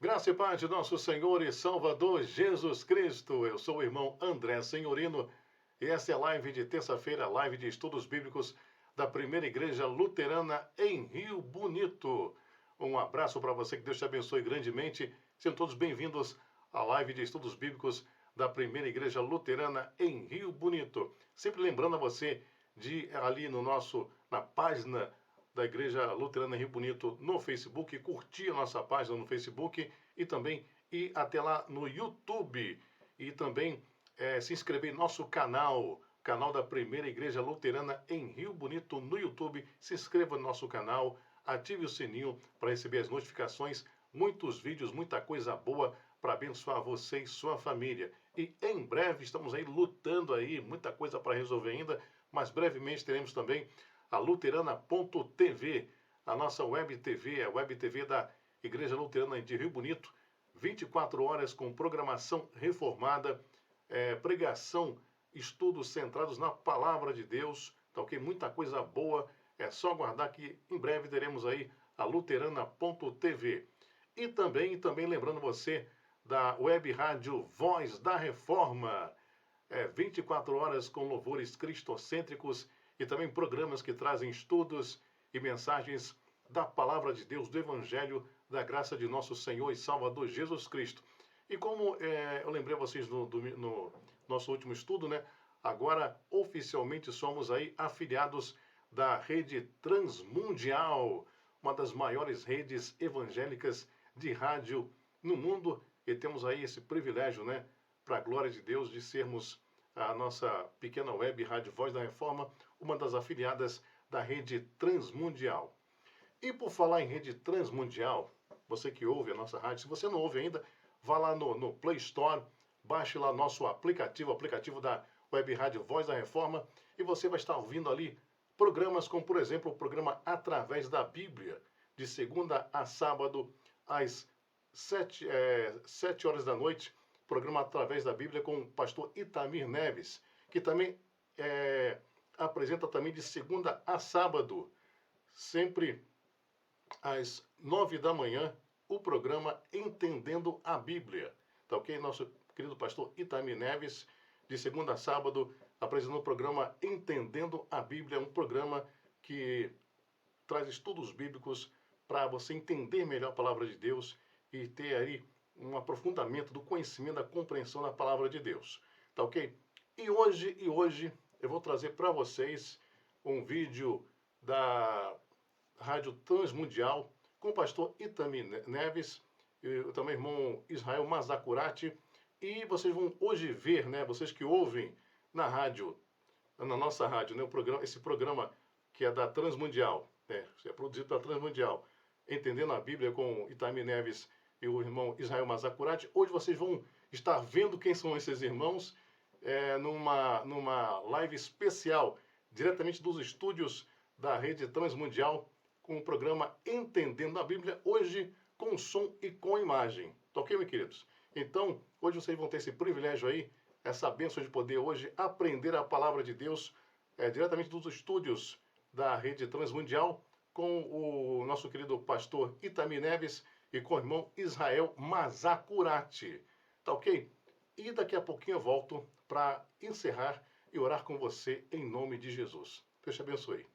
Graça e paz de nosso Senhor e Salvador Jesus Cristo. Eu sou o irmão André Senhorino e essa é a live de terça-feira, live de estudos bíblicos da Primeira Igreja Luterana em Rio Bonito. Um abraço para você, que Deus te abençoe grandemente. Sejam todos bem-vindos à live de estudos bíblicos da Primeira Igreja Luterana em Rio Bonito. Sempre lembrando a você de ir ali na página da Igreja Luterana em Rio Bonito no Facebook, curtir a nossa página no Facebook e também ir até lá no YouTube e também se inscrever em nosso canal da Primeira Igreja Luterana em Rio Bonito no YouTube. Se inscreva no nosso canal, ative o sininho para receber as notificações, muitos vídeos, muita coisa boa para abençoar você e sua família. E em breve estamos aí lutando aí, muita coisa para resolver ainda, mas brevemente teremos também a Luterana.tv, a nossa web TV, a web TV da Igreja Luterana de Rio Bonito, 24 horas com programação reformada, pregação, estudos centrados na Palavra de Deus, tá ok? Muita coisa boa, é só aguardar que em breve teremos aí a Luterana.tv. E também lembrando você da web rádio Voz da Reforma, 24 horas com louvores cristocêntricos e também programas que trazem estudos e mensagens da Palavra de Deus, do Evangelho, da graça de nosso Senhor e Salvador Jesus Cristo. E como eu lembrei a vocês no nosso último estudo, né? Agora oficialmente somos aí afiliados da Rede Transmundial, uma das maiores redes evangélicas de rádio no mundo, e temos aí esse privilégio, né? Para a glória de Deus, de sermos a nossa pequena web Rádio Voz da Reforma, uma das afiliadas da Rede Transmundial. E por falar em Rede Transmundial, você que ouve a nossa rádio, se você não ouve ainda, vá lá no Play Store, baixe lá nosso aplicativo, o aplicativo da web Rádio Voz da Reforma, e você vai estar ouvindo ali programas como, por exemplo, o programa Através da Bíblia, de segunda a sábado, às 7 horas da noite, programa Através da Bíblia com o pastor Itamir Neves, que também apresenta também de segunda a sábado, sempre às 9 da manhã, o programa Entendendo a Bíblia. Tá ok? Nosso querido pastor Itamir Neves, de segunda a sábado, apresentando o programa Entendendo a Bíblia, um programa que traz estudos bíblicos para você entender melhor a palavra de Deus e ter aí um aprofundamento do conhecimento, da compreensão da palavra de Deus. Tá ok? E hoje eu vou trazer para vocês um vídeo da Rádio Transmundial com o pastor Itamir Neves e também o irmão Israel Mazacurati. E vocês vão hoje ver, né, vocês que ouvem na rádio, na nossa rádio, né, esse programa que é da Transmundial, né, é produzido pela Transmundial, Entendendo a Bíblia com Itamir Neves e o irmão Israel Mazacurati. Hoje vocês vão estar vendo quem são esses irmãos numa live especial, diretamente dos estúdios da Rede Transmundial, com o programa Entendendo a Bíblia, hoje com som e com imagem. Tá ok, meus queridos? Então, hoje vocês vão ter esse privilégio aí, essa bênção de poder hoje aprender a palavra de Deus diretamente dos estúdios da Rede Transmundial, com o nosso querido pastor Itamir Neves e com o irmão Israel Mazacurati. Tá ok? E daqui a pouquinho eu volto para encerrar e orar com você em nome de Jesus. Deus te abençoe.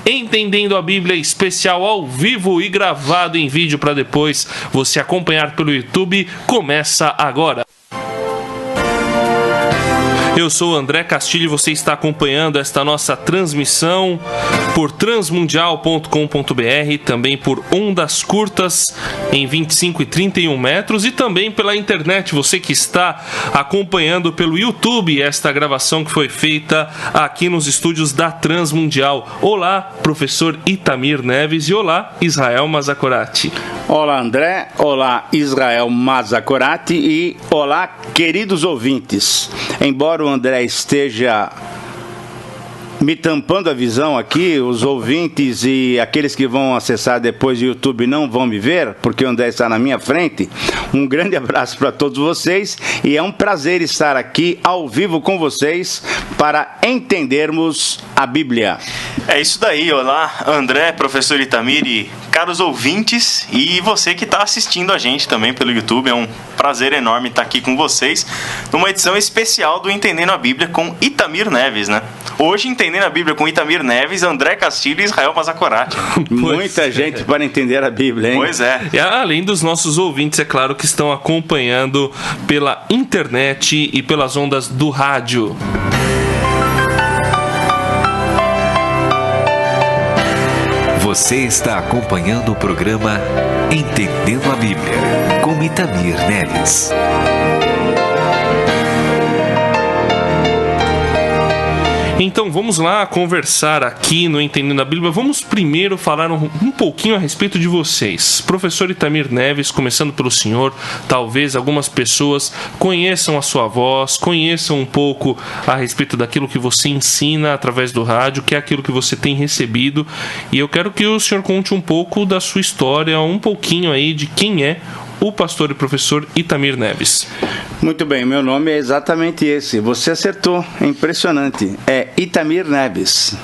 Entendendo a Bíblia, especial ao vivo e gravado em vídeo para depois você acompanhar pelo YouTube, começa agora. Eu sou o André Castilho e você está acompanhando esta nossa transmissão por transmundial.com.br, também por ondas curtas em 25 e 31 metros e também pela internet, você que está acompanhando pelo YouTube esta gravação que foi feita aqui nos estúdios da Transmundial. Olá, professor Itamir Neves, e olá, Israel Mazacurati. Olá, André, olá, Israel Mazacurati, e olá, queridos ouvintes. Embora o André esteja me tampando a visão aqui, os ouvintes e aqueles que vão acessar depois o YouTube não vão me ver, porque o André está na minha frente. Um grande abraço para todos vocês e é um prazer estar aqui ao vivo com vocês para entendermos a Bíblia. É isso daí, olá André, professor Itamir e caros ouvintes e você que está assistindo a gente também pelo YouTube. É um prazer enorme estar aqui com vocês numa edição especial do Entendendo a Bíblia com Itamir Neves, né? Hoje, Entendendo a Bíblia com Itamir Neves, André Castilho e Israel Mazakorati. Muita gente para entender a Bíblia, hein? Pois é. E além dos nossos ouvintes, é claro, que estão acompanhando pela internet e pelas ondas do rádio. Você está acompanhando o programa Entendendo a Bíblia, com Itamir Neves. Então vamos lá conversar aqui no Entendendo a Bíblia. Vamos primeiro falar um pouquinho a respeito de vocês. Professor Itamir Neves, começando pelo senhor, talvez algumas pessoas conheçam a sua voz, conheçam um pouco a respeito daquilo que você ensina através do rádio, que é aquilo que você tem recebido. E eu quero que o senhor conte um pouco da sua história, um pouquinho aí de quem é o pastor e professor Itamir Neves. Muito bem, meu nome é exatamente esse. Você acertou, é impressionante. É Itamir Neves.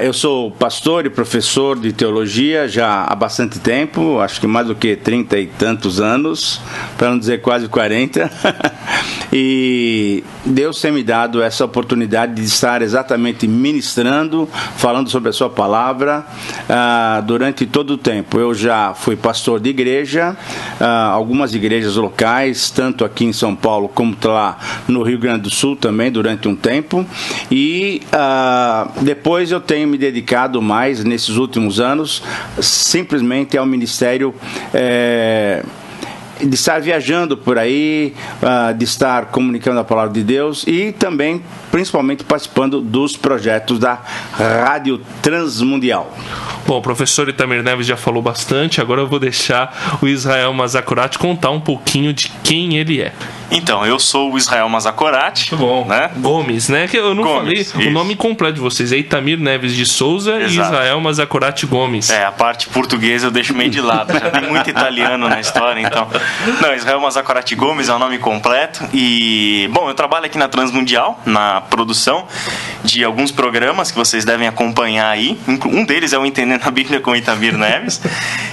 Eu sou pastor e professor de teologia já há bastante tempo, acho que mais do que 30 e tantos anos, para não dizer quase 40. E Deus tem me dado essa oportunidade de estar exatamente ministrando, falando sobre a sua palavra durante todo o tempo. Eu já fui pastor de igreja, algumas igrejas locais, tanto aqui em São Paulo como lá no Rio Grande do Sul também, durante um tempo. E depois eu tenho me dedicado mais, nesses últimos anos, simplesmente ao ministério de estar viajando por aí, de estar comunicando a palavra de Deus e também, principalmente, participando dos projetos da Rádio Transmundial. Bom, o professor Itamir Neves já falou bastante, agora eu vou deixar o Israel Mazakorati contar um pouquinho de quem ele é. Então, eu sou o Israel Mazakorati. Muito bom. Né? Gomes, né? Que eu não Gomes, falei o nome completo de vocês. É Itamir Neves de Souza. Exato. E Israel Mazakorati Gomes. A parte portuguesa eu deixo meio de lado. Já tem muito italiano na história, então. Não, Israel Mazakorati Gomes é o nome completo. E, bom, eu trabalho aqui na Transmundial, na produção de alguns programas que vocês devem acompanhar aí. Um deles é o Entendendo a Bíblia com Itamir Neves.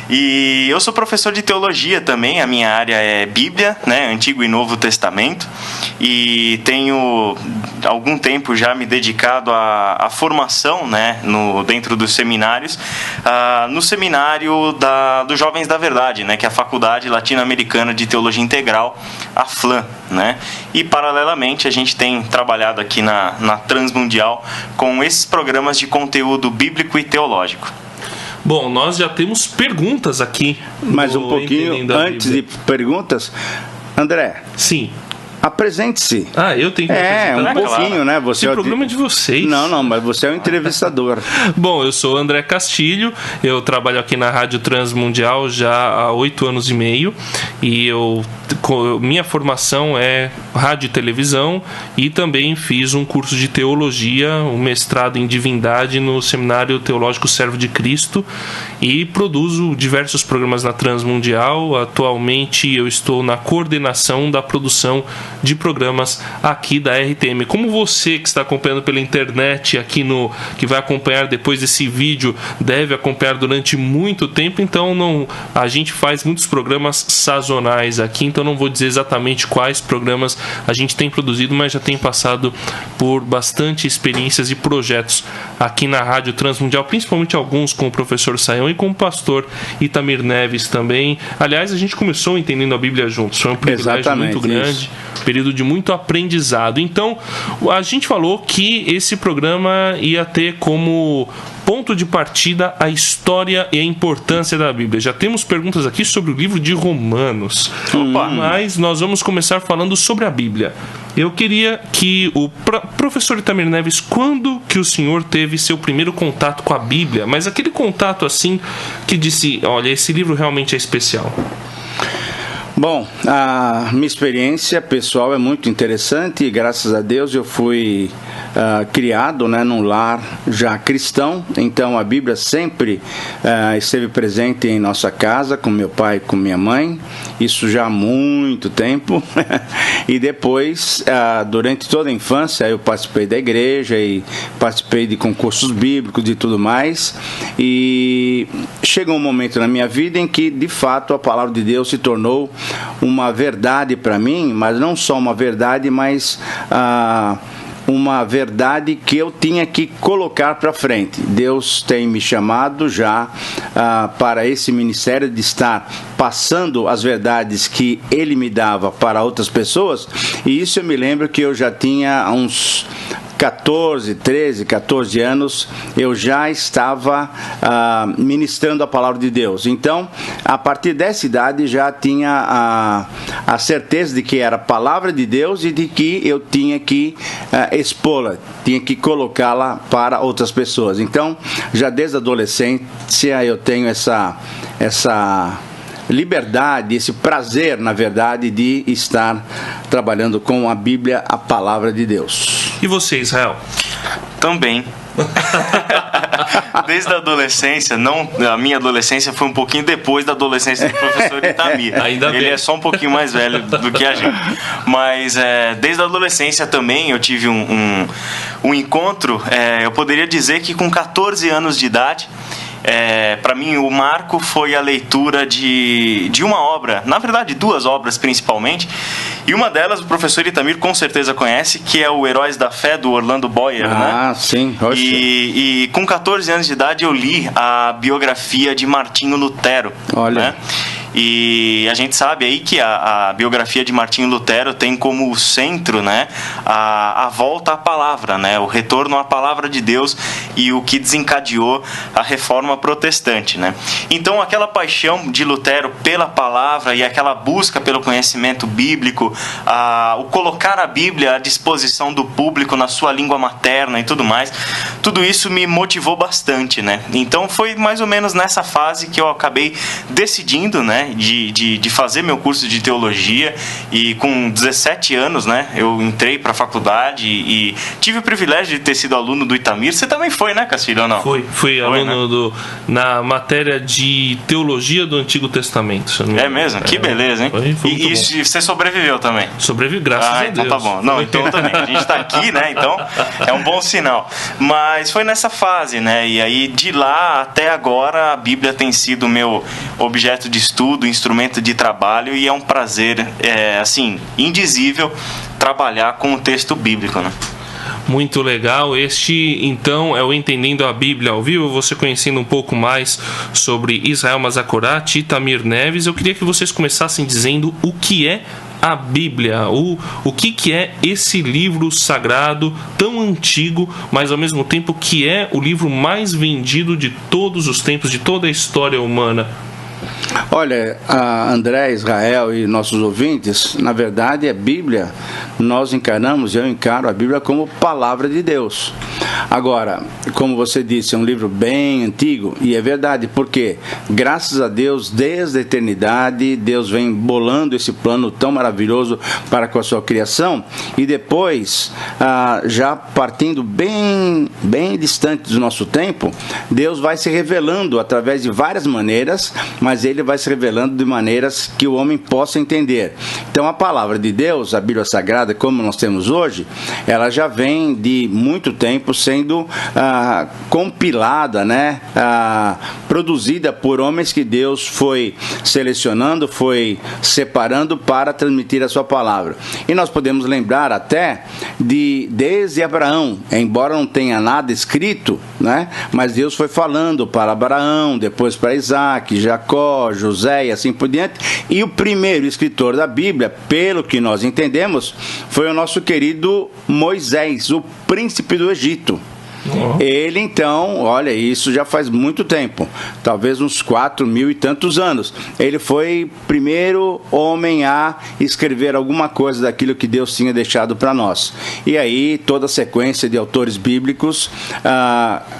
E eu sou professor de teologia também. A minha área é Bíblia, né? Antigo e Novo Testamento, e tenho algum tempo já me dedicado à formação, né, dentro dos seminários, no seminário dos Jovens da Verdade, né, que é a Faculdade Latino-Americana de Teologia Integral, a FLAM, né, e paralelamente a gente tem trabalhado aqui na Transmundial com esses programas de conteúdo bíblico e teológico. Bom, nós já temos perguntas aqui. Mas um pouquinho antes de perguntas, André. Sim. Apresente-se. Eu tenho que apresentar. Um pouquinho, claro. Né? Esse programa é de vocês. Não, mas você é o entrevistador. Bom, eu sou o André Castilho, eu trabalho aqui na Rádio Transmundial já há 8 anos e meio, e minha formação é rádio e televisão, e também fiz um curso de teologia, um mestrado em divindade no Seminário Teológico Servo de Cristo, e produzo diversos programas na Transmundial. Atualmente eu estou na coordenação da produção de programas aqui da RTM. Como você que está acompanhando pela internet aqui que vai acompanhar depois desse vídeo, deve acompanhar durante muito tempo, então a gente faz muitos programas sazonais aqui, então não vou dizer exatamente quais programas a gente tem produzido, mas já tem passado por bastante experiências e projetos aqui na Rádio Transmundial, principalmente alguns com o professor Saião e com o pastor Itamir Neves também. Aliás, a gente começou entendendo a Bíblia juntos, foi um privilégio muito grande. Período de muito aprendizado. Então, a gente falou que esse programa ia ter como ponto de partida a história e a importância da Bíblia. Já temos perguntas aqui sobre o livro de Romanos. Mas nós vamos começar falando sobre a Bíblia. Eu queria que o professor Itamir Neves, quando que o senhor teve seu primeiro contato com a Bíblia? Mas aquele contato assim que disse, olha, esse livro realmente é especial. Bom, a minha experiência pessoal é muito interessante e graças a Deus eu fui criado, né, num lar já cristão, então a Bíblia sempre esteve presente em nossa casa, com meu pai e com minha mãe, isso já há muito tempo. E depois, durante toda a infância, eu participei da igreja e participei de concursos bíblicos e tudo mais, e chegou um momento na minha vida em que, de fato, a palavra de Deus se tornou uma verdade para mim, mas não só uma verdade, mas uma verdade que eu tinha que colocar para frente. Deus tem me chamado já para esse ministério de estar passando as verdades que Ele me dava para outras pessoas, e isso eu me lembro que eu já tinha uns 13, 14 anos, eu já estava ministrando a palavra de Deus. Então, a partir dessa idade, já tinha a certeza de que era a palavra de Deus e de que eu tinha que expô-la, tinha que colocá-la para outras pessoas. Então, já desde a adolescência, eu tenho essa liberdade, esse prazer, na verdade, de estar trabalhando com a Bíblia, a palavra de Deus. E você, Israel? Também. Desde a adolescência, a minha adolescência foi um pouquinho depois da adolescência do professor Itamir. Ainda bem. Ele é só um pouquinho mais velho do que a gente. Mas desde a adolescência também eu tive um encontro, eu poderia dizer que com 14 anos de idade. Para mim, o marco foi a leitura de uma obra, na verdade, 2 obras principalmente, e uma delas o professor Itamir com certeza conhece, que é o Heróis da Fé, do Orlando Boyer, né? Ah, sim. E com 14 anos de idade eu li a biografia de Martinho Lutero. Olha. Né? E a gente sabe aí que a biografia de Martinho Lutero tem como centro, né, a volta à palavra, né, o retorno à palavra de Deus e o que desencadeou a reforma protestante, né? Então, aquela paixão de Lutero pela palavra e aquela busca pelo conhecimento bíblico, o colocar a Bíblia à disposição do público na sua língua materna e tudo mais, tudo isso me motivou bastante, né? Então, foi mais ou menos nessa fase que eu acabei decidindo, né, de fazer meu curso de teologia, e com 17 anos, né, eu entrei para a faculdade e tive o privilégio de ter sido aluno do Itamir. Você também foi, né, Castilho, ou não? Fui aluno, né, na matéria de teologia do Antigo Testamento. É mesmo? Que beleza, hein? E você sobreviveu também? Sobrevivi, graças a Deus. Então tá bom. Não, então também. A gente tá aqui, né, então é um bom sinal. Mas foi nessa fase, né, e aí de lá até agora a Bíblia tem sido meu objeto de estudo, instrumento de trabalho, e é um prazer, assim, indizível trabalhar com o texto bíblico, né? Muito legal. Este, então, é o Entendendo a Bíblia ao Vivo, você conhecendo um pouco mais sobre Israel Mazakorati e Itamir Neves. Eu queria que vocês começassem dizendo o que é a Bíblia, o que é esse livro sagrado tão antigo, mas ao mesmo tempo que é o livro mais vendido de todos os tempos, de toda a história humana. Olha, André, Israel e nossos ouvintes, na verdade a Bíblia, eu encaro a Bíblia como palavra de Deus. Agora, como você disse, é um livro bem antigo, e é verdade, porque graças a Deus, desde a eternidade, Deus vem bolando esse plano tão maravilhoso para com a sua criação, e depois, já partindo bem distante do nosso tempo, Deus vai se revelando através de várias maneiras, mas Ele vai se revelando de maneiras que o homem possa entender. Então, a palavra de Deus, a Bíblia Sagrada, como nós temos hoje, ela já vem de muito tempo sendo compilada, né? Produzida por homens que Deus foi selecionando, foi separando para transmitir a sua palavra. E nós podemos lembrar até desde Abraão, embora não tenha nada escrito, né? Mas Deus foi falando para Abraão, depois para Isaac, Jacó, José e assim por diante. E o primeiro escritor da Bíblia, pelo que nós entendemos, foi o nosso querido Moisés, o príncipe do Egito. Ele, então, olha, isso já faz muito tempo, talvez uns 4.000 e tantos anos. Ele foi o primeiro homem a escrever alguma coisa daquilo que Deus tinha deixado para nós. E aí, toda a sequência de autores bíblicos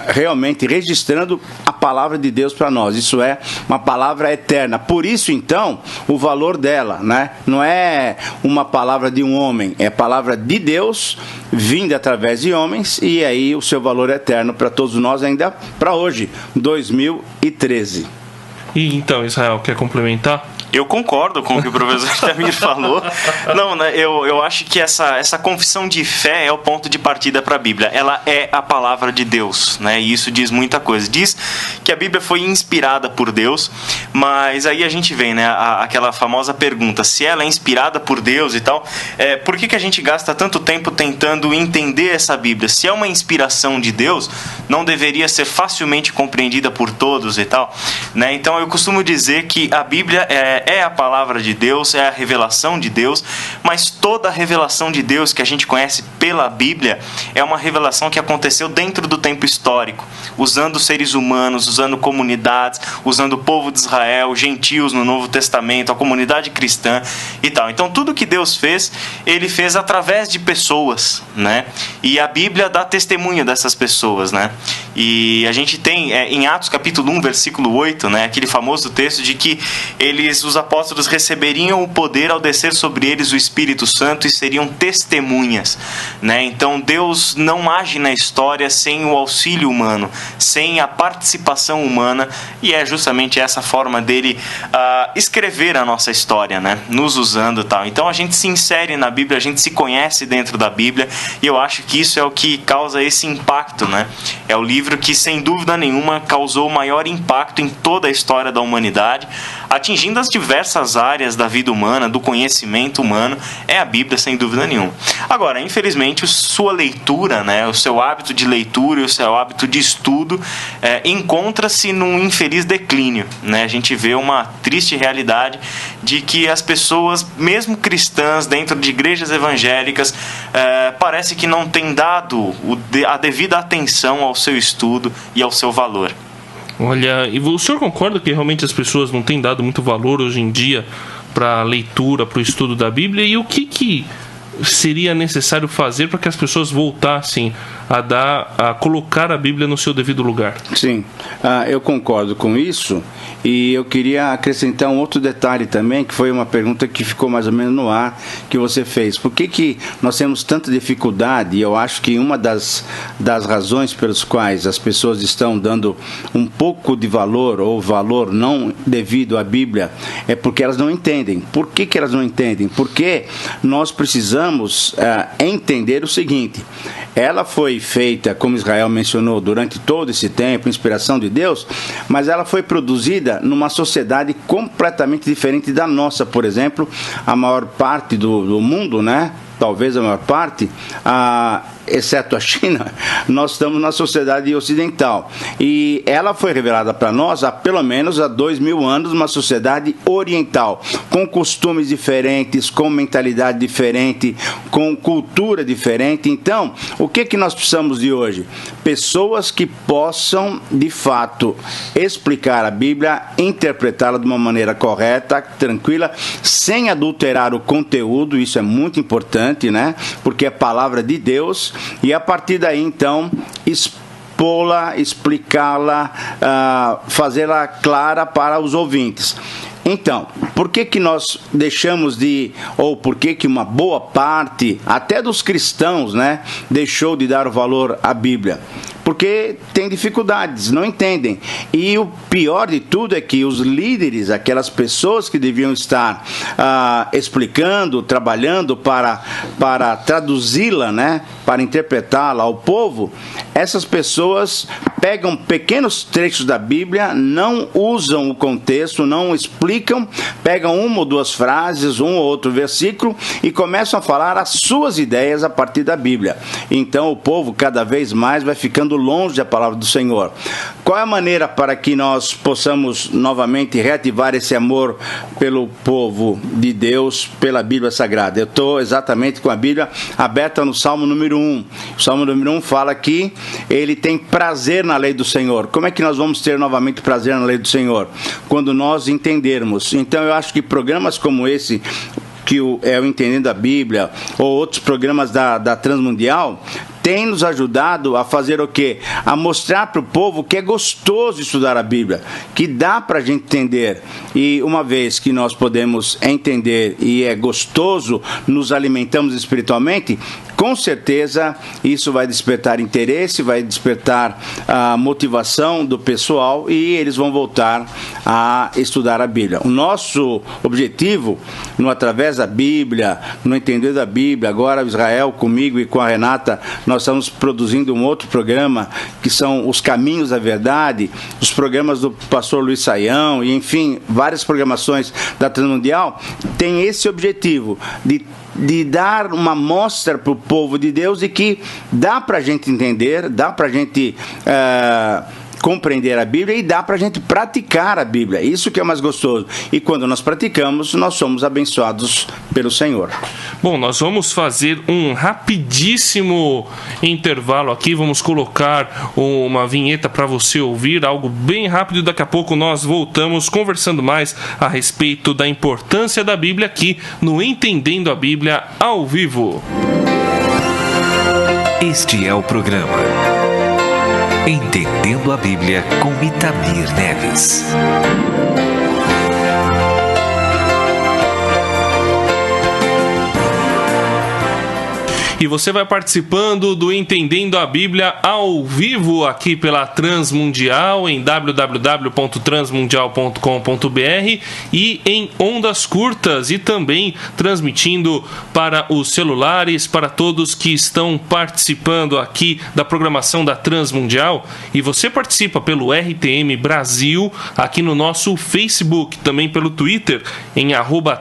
realmente registrando a palavra de Deus para nós. Isso é uma palavra eterna. Por isso, então, o valor dela, né? Não é uma palavra de um homem, é a palavra de Deus vinda através de homens, e aí o seu valor eterno para todos nós ainda para hoje, 2013. E então, Israel, quer complementar? Eu concordo com o que o professor Itamir falou. Não, né, eu acho que essa confissão de fé é o ponto de partida para a Bíblia. Ela é a palavra de Deus, né? E isso diz muita coisa. Diz que a Bíblia foi inspirada por Deus, mas aí a gente vem, né, aquela famosa pergunta, se ela é inspirada por Deus e tal, por que a gente gasta tanto tempo tentando entender essa Bíblia? Se é uma inspiração de Deus, não deveria ser facilmente compreendida por todos e tal, né? Então eu costumo dizer que a Bíblia é a palavra de Deus, é a revelação de Deus, mas toda a revelação de Deus que a gente conhece pela Bíblia é uma revelação que aconteceu dentro do tempo histórico, usando seres humanos, usando comunidades, usando o povo de Israel, gentios no Novo Testamento, a comunidade cristã e tal. Então tudo que Deus fez, Ele fez através de pessoas, né? E a Bíblia dá testemunho dessas pessoas, né? E a gente tem em Atos capítulo 1, versículo 8, né, aquele famoso texto de que os apóstolos receberiam o poder ao descer sobre eles o Espírito Santo e seriam testemunhas, né? Então Deus não age na história sem o auxílio humano, sem a participação humana, e é justamente essa forma dele escrever a nossa história, né? Nos usando e tal. Então a gente se insere na Bíblia, a gente se conhece dentro da Bíblia, e eu acho que isso é o que causa esse impacto, né? É o livro que, sem dúvida nenhuma, causou o maior impacto em toda a história da humanidade, atingindo as diversas áreas da vida humana, do conhecimento humano. É a Bíblia, sem dúvida nenhuma. Agora, infelizmente, sua leitura, né, o seu hábito de leitura e o seu hábito de estudo encontra-se num infeliz declínio, né? A gente vê uma triste realidade de que as pessoas, mesmo cristãs, dentro de igrejas evangélicas, parece que não têm dado a devida atenção ao seu estudo e ao seu valor. Olha, e o senhor concorda que realmente as pessoas não têm dado muito valor hoje em dia para a leitura, para o estudo da Bíblia? E o que seria necessário fazer para que as pessoas voltassem a colocar a Bíblia no seu devido lugar? Sim, eu concordo com isso, e eu queria acrescentar um outro detalhe também, que foi uma pergunta que ficou mais ou menos no ar, que você fez. Por que nós temos tanta dificuldade? E eu acho que uma das razões pelas quais as pessoas estão dando um pouco de valor, ou valor não devido à Bíblia, é porque elas não entendem. Por que elas não entendem? Porque nós precisamos entender o seguinte: ela foi feita, como Israel mencionou, durante todo esse tempo, inspiração de Deus, mas ela foi produzida numa sociedade completamente diferente da nossa. Por exemplo, a maior parte do mundo, né? Talvez a maior parte, exceto a China, nós estamos na sociedade ocidental. E ela foi revelada para nós há pelo menos 2000 anos, uma sociedade oriental, com costumes diferentes, com mentalidade diferente, com cultura diferente. Então, o que nós precisamos de hoje? Pessoas que possam, de fato, explicar a Bíblia, interpretá-la de uma maneira correta, tranquila, sem adulterar o conteúdo. Isso é muito importante, né? Porque é palavra de Deus, e a partir daí, então, expô-la, explicá-la, fazê-la clara para os ouvintes. Então, por que nós deixamos ou por que uma boa parte, até dos cristãos, né, deixou de dar o valor à Bíblia? Porque tem dificuldades, não entendem. E o pior de tudo é que os líderes, aquelas pessoas que deviam estar explicando, trabalhando para traduzi-la, né, para interpretá-la ao povo, essas pessoas pegam pequenos trechos da Bíblia, não usam o contexto, não explicam, pegam uma ou duas frases, um ou outro versículo e começam a falar as suas ideias a partir da Bíblia. Então o povo cada vez mais vai ficando longe da palavra do Senhor. Qual é a maneira para que nós possamos novamente reativar esse amor pelo povo de Deus, pela Bíblia Sagrada? Eu estou exatamente com a Bíblia aberta no Salmo número 1. O Salmo número 1 fala que ele tem prazer na lei do Senhor. Como é que nós vamos ter novamente prazer na lei do Senhor? Quando nós entendermos. Então eu acho que programas como esse, que é o Entendendo a Bíblia, ou outros programas da Transmundial, tem nos ajudado a fazer o quê? A mostrar para o povo que é gostoso estudar a Bíblia, que dá para a gente entender. E uma vez que nós podemos entender e é gostoso, nos alimentamos espiritualmente, com certeza isso vai despertar interesse, vai despertar a motivação do pessoal e eles vão voltar a estudar a Bíblia. O nosso objetivo, através da Bíblia, no entender da Bíblia, agora Israel comigo e com a Renata, nós estamos produzindo um outro programa que são os Caminhos da Verdade, os programas do pastor Luiz Saião e enfim, várias programações da Transmundial, tem esse objetivo de dar uma mostra para o povo de Deus e que dá para a gente entender, dá para a gente compreender a Bíblia e dá para a gente praticar a Bíblia. Isso que é mais gostoso. E quando nós praticamos, nós somos abençoados pelo Senhor. Bom, nós vamos fazer um rapidíssimo intervalo aqui. Vamos colocar uma vinheta para você ouvir, algo bem rápido. Daqui a pouco nós voltamos conversando mais a respeito da importância da Bíblia aqui no Entendendo a Bíblia ao vivo. Este é o programa Entendendo a Bíblia com Itamir Neves. E você vai participando do Entendendo a Bíblia ao vivo aqui pela Transmundial em www.transmundial.com.br e em ondas curtas e também transmitindo para os celulares, para todos que estão participando aqui da programação da Transmundial. E você participa pelo RTM Brasil aqui no nosso Facebook, também pelo Twitter em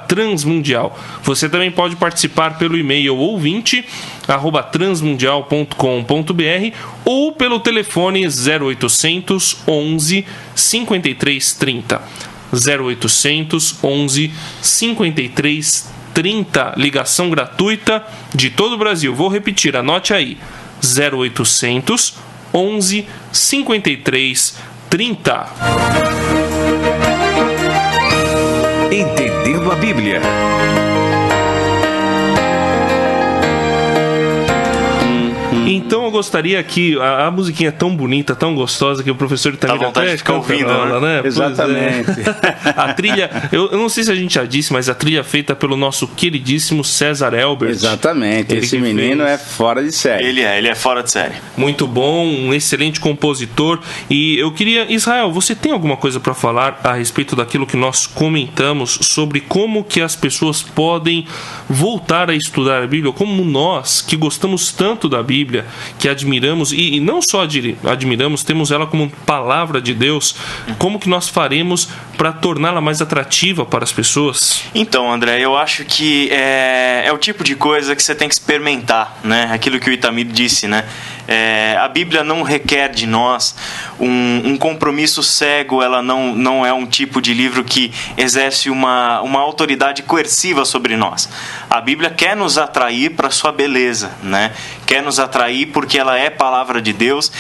@transmundial. Você também pode participar pelo e-mail ouvinte@transmundial.com.br ou pelo telefone 0800 11 53 30. 0800 11 53 30, ligação gratuita de todo o Brasil. Vou repetir, anote aí: 0800 11 53 30. Entendendo a Bíblia. Então eu gostaria que a musiquinha é tão bonita, tão gostosa, que o professor Itamir dá vontade de ficar ouvindo, né? Exatamente. A trilha, eu não sei se a gente já disse, mas a trilha é feita pelo nosso queridíssimo César Elbert. Exatamente. Esse menino é fora de série. Ele é fora de série. Muito bom, um excelente compositor. E eu queria, Israel, você tem alguma coisa para falar a respeito daquilo que nós comentamos sobre como que as pessoas podem voltar a estudar a Bíblia, como nós que gostamos tanto da Bíblia, que admiramos, e não só admiramos, temos ela como palavra de Deus, como que nós faremos para torná-la mais atrativa para as pessoas? Então, André, eu acho que é o tipo de coisa que você tem que experimentar, né? Aquilo que o Itamir disse, né? A Bíblia não requer de nós um compromisso cego, ela não é um tipo de livro que exerce uma autoridade coerciva sobre nós. A Bíblia quer nos atrair para a sua beleza, né? Quer nos atrair porque ela é palavra de Deus,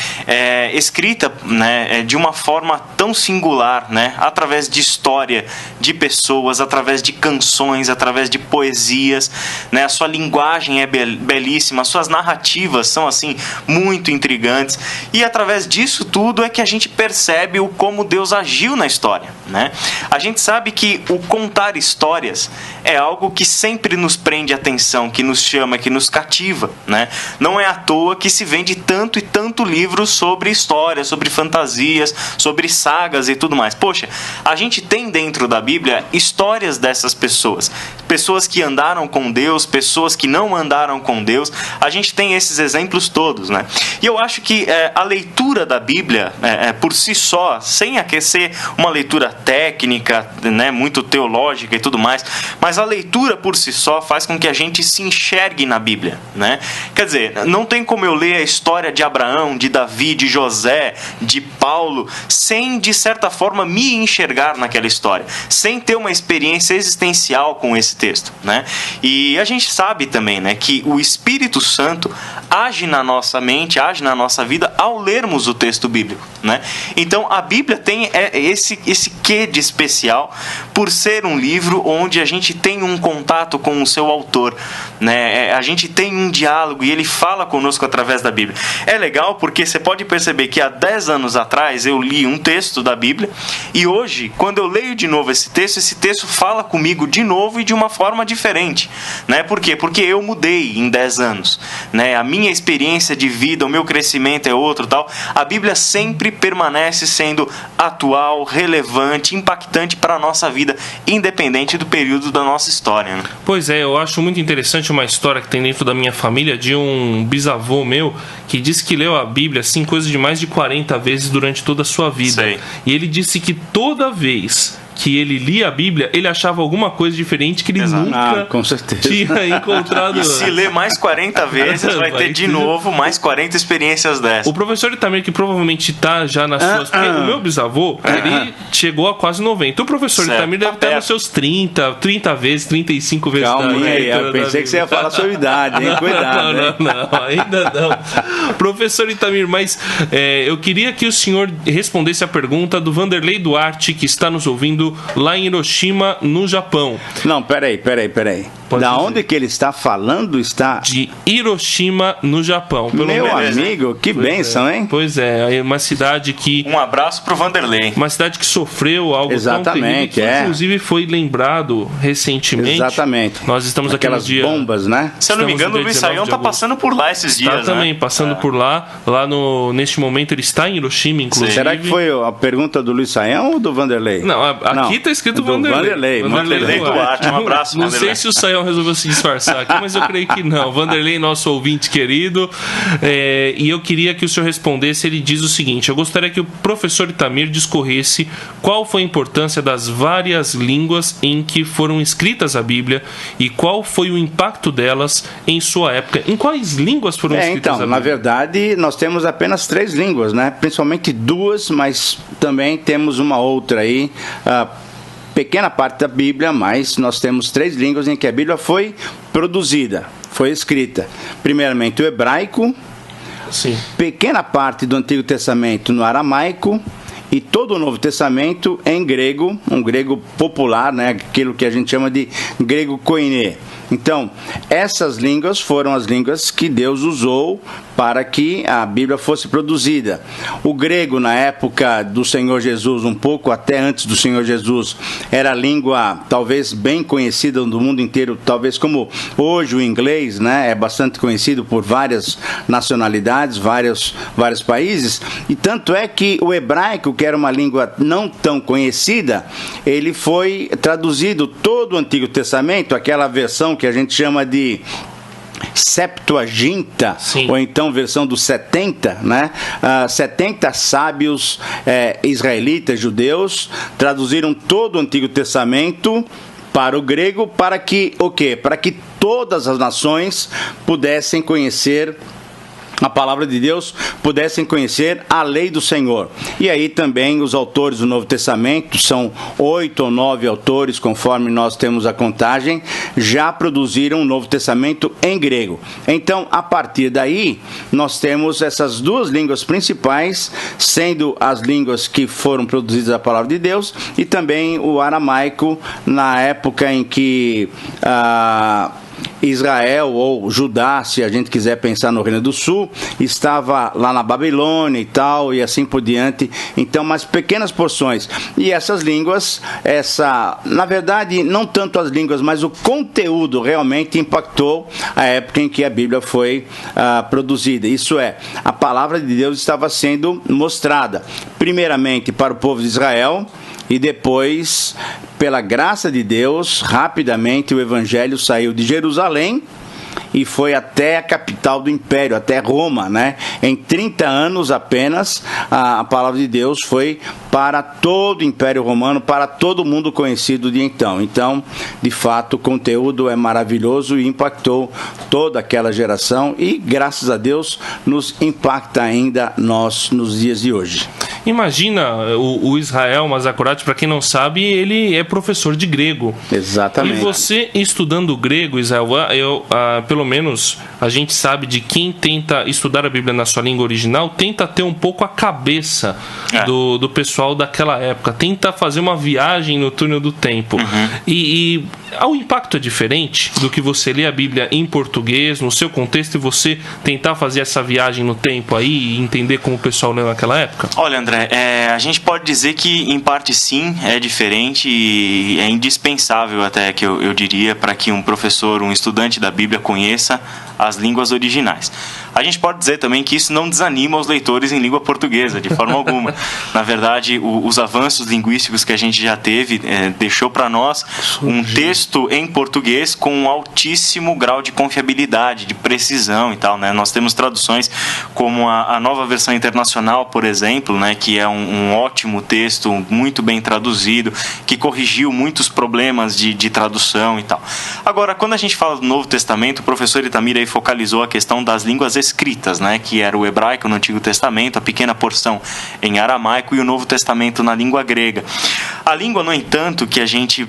escrita, né, de uma forma tão singular, né? Através de história, de pessoas, através de canções, através de poesias, né? A sua linguagem é belíssima, as suas narrativas são assim muito intrigantes, e através disso tudo é que a gente percebe o como Deus agiu na história, né? A gente sabe que o contar histórias é algo que sempre nos prende a atenção, que nos chama, que nos cativa, né? Não é à toa que se vende tanto e tanto livro sobre história, sobre fantasias, sobre sagas e tudo mais. Poxa, a gente tem dentro da Bíblia histórias dessas pessoas, pessoas que andaram com Deus, pessoas que não andaram com Deus. A gente tem esses exemplos todos, né? E eu acho que a leitura da Bíblia, por si só, sem aquecer uma leitura técnica, né, muito teológica e tudo mais, mas a leitura por si só faz com que a gente se enxergue na Bíblia, né? Quer dizer, não tem como eu ler a história de Abraão, de Davi, de José, de Paulo, sem, de certa forma, me enxergar naquela história, sem ter uma experiência existencial com esse texto, né? E a gente sabe também, né, que o Espírito Santo age na nossa mente, age na nossa vida ao lermos o texto bíblico, né? Então a Bíblia tem esse quê de especial por ser um livro onde a gente tem um contato com o seu autor, né? A gente tem um diálogo e ele fala conosco através da Bíblia. É legal porque você pode perceber que há 10 anos atrás eu li um texto da Bíblia e hoje, quando eu leio de novo esse texto fala comigo de novo e de uma forma diferente, né? Por quê? Porque eu mudei em 10 anos, né? A minha experiência de vida, o meu crescimento é outro, tal. A Bíblia sempre permanece sendo atual, relevante, impactante para a nossa vida, independente do período da nossa história, né? Pois é, eu acho muito interessante uma história que tem dentro da minha família de um bisavô meu que disse que leu a Bíblia assim, coisa de mais de 40 vezes durante toda a sua vida. Sei. E ele disse que toda vez que ele lia a Bíblia, ele achava alguma coisa diferente que ele Exato. nunca com certeza. tinha encontrado. E se ler mais 40 vezes, vai ter de novo mais 40 experiências dessas. O professor Itamir, que provavelmente está já nas suas... Porque o meu bisavô, ele chegou a quase 90. O professor Certo, Itamir deve tá estar perto. nos seus 30 vezes, 35 vezes. Calma da aí, leitura eu pensei da que você ia Bíblia. falar a sua idade, hein? Cuidado, hein? Não, ainda não. Professor Itamir, mas eu queria que o senhor respondesse a pergunta do Vanderlei Duarte, que está nos ouvindo lá em Hiroshima, no Japão. Não, peraí. Pode Da dizer. onde que ele está falando está... De Hiroshima, no Japão. Pelo Meu menos- amigo, que bênção, hein? Pois é uma cidade que... Um abraço pro Vanderlei. Uma cidade que sofreu algo tão terrível, que inclusive foi lembrado recentemente. Exatamente. Nós estamos Aquelas aqui no dia... bombas, né? Se eu não me Estamos engano, no o Luiz dia 19 Saião de tá agosto. passando por lá esses dias, Está também né? passando por lá neste momento ele está em Hiroshima, inclusive. Será que foi a pergunta do Luiz Saião ou do Vanderlei? Não, aqui está escrito do Vanderlei. Vanderlei Duarte, um abraço, Não Vanderlei. sei se o Saião resolveu se disfarçar aqui, mas eu creio que não. Vanderlei, nosso ouvinte querido, e eu queria que o senhor respondesse. Ele diz o seguinte: eu gostaria que o professor Itamir discorresse qual foi a importância das várias línguas em que foram escritas a Bíblia e qual foi o impacto delas em sua época. Em quais línguas foram escritas Então, a Bíblia? na verdade, nós temos apenas 3 línguas, né? Principalmente 2, mas também temos uma outra aí, pequena parte da Bíblia, mas nós temos 3 línguas em que a Bíblia foi produzida, foi escrita. Primeiramente o hebraico, Sim. pequena parte do Antigo Testamento no aramaico e todo o Novo Testamento em grego, um grego popular, né? Aquilo que a gente chama de grego koiné. Então, essas línguas foram as línguas que Deus usou para que a Bíblia fosse produzida. O grego, na época do Senhor Jesus, um pouco até antes do Senhor Jesus, era a língua talvez bem conhecida no mundo inteiro, talvez como hoje o inglês, né? É bastante conhecido por várias nacionalidades, vários países, e tanto é que o hebraico, que era uma língua não tão conhecida, ele foi traduzido todo o Antigo Testamento, aquela versão que a gente chama de Septuaginta, Sim. ou então versão dos 70, né? 70 sábios israelitas, judeus, traduziram todo o Antigo Testamento para o grego, para que o quê? Para que todas as nações pudessem conhecer a palavra de Deus, pudessem conhecer a lei do Senhor. E aí também os autores do Novo Testamento, são 8 ou 9 autores, conforme nós temos a contagem, já produziram o Novo Testamento em grego. Então, a partir daí, nós temos essas 2 línguas principais, sendo as línguas que foram produzidas a palavra de Deus, e também o aramaico, na época em que Israel ou Judá, se a gente quiser pensar no Reino do Sul, estava lá na Babilônia e tal, e assim por diante. Então, mas pequenas porções. E essas línguas, na verdade, não tanto as línguas, mas o conteúdo realmente impactou a época em que a Bíblia foi produzida. Isso é, a palavra de Deus estava sendo mostrada, primeiramente para o povo de Israel, e depois, pela graça de Deus, rapidamente o evangelho saiu de Jerusalém e foi até a capital do império, até Roma, né? Em 30 anos apenas, a palavra de Deus foi para todo o Império Romano, para todo mundo conhecido de então. Então, de fato, o conteúdo é maravilhoso e impactou toda aquela geração e, graças a Deus, nos impacta ainda nós nos dias de hoje. Imagina o Israel Mazakorati, para quem não sabe, ele é professor de grego. Exatamente. E você estudando grego, Israel, pelo menos a gente sabe de quem tenta estudar a Bíblia na sua língua original, tenta ter um pouco a cabeça do pessoal daquela época, tenta fazer uma viagem no túnel do tempo. E o impacto é diferente do que você lê a Bíblia em português, no seu contexto, e você tentar fazer essa viagem no tempo aí e entender como o pessoal leu naquela época? Olha, André, a gente pode dizer que em parte sim, é diferente e é indispensável até, que eu diria, para que um professor, um estudante da Bíblia conheça as línguas originais. A gente pode dizer também que isso não desanima os leitores em língua portuguesa, de forma alguma. Na verdade, os avanços linguísticos que a gente já teve deixou para nós um texto em português com um altíssimo grau de confiabilidade, de precisão e tal, né? Nós temos traduções como a Nova Versão Internacional, por exemplo, né, que é um ótimo texto, muito bem traduzido, que corrigiu muitos problemas de tradução e tal. Agora, quando a gente fala do Novo Testamento, o professor Itamir aí focalizou a questão das línguas escritas, né, que era o hebraico no Antigo Testamento, a pequena porção em aramaico e o Novo Testamento na língua grega. A língua, no entanto, que a gente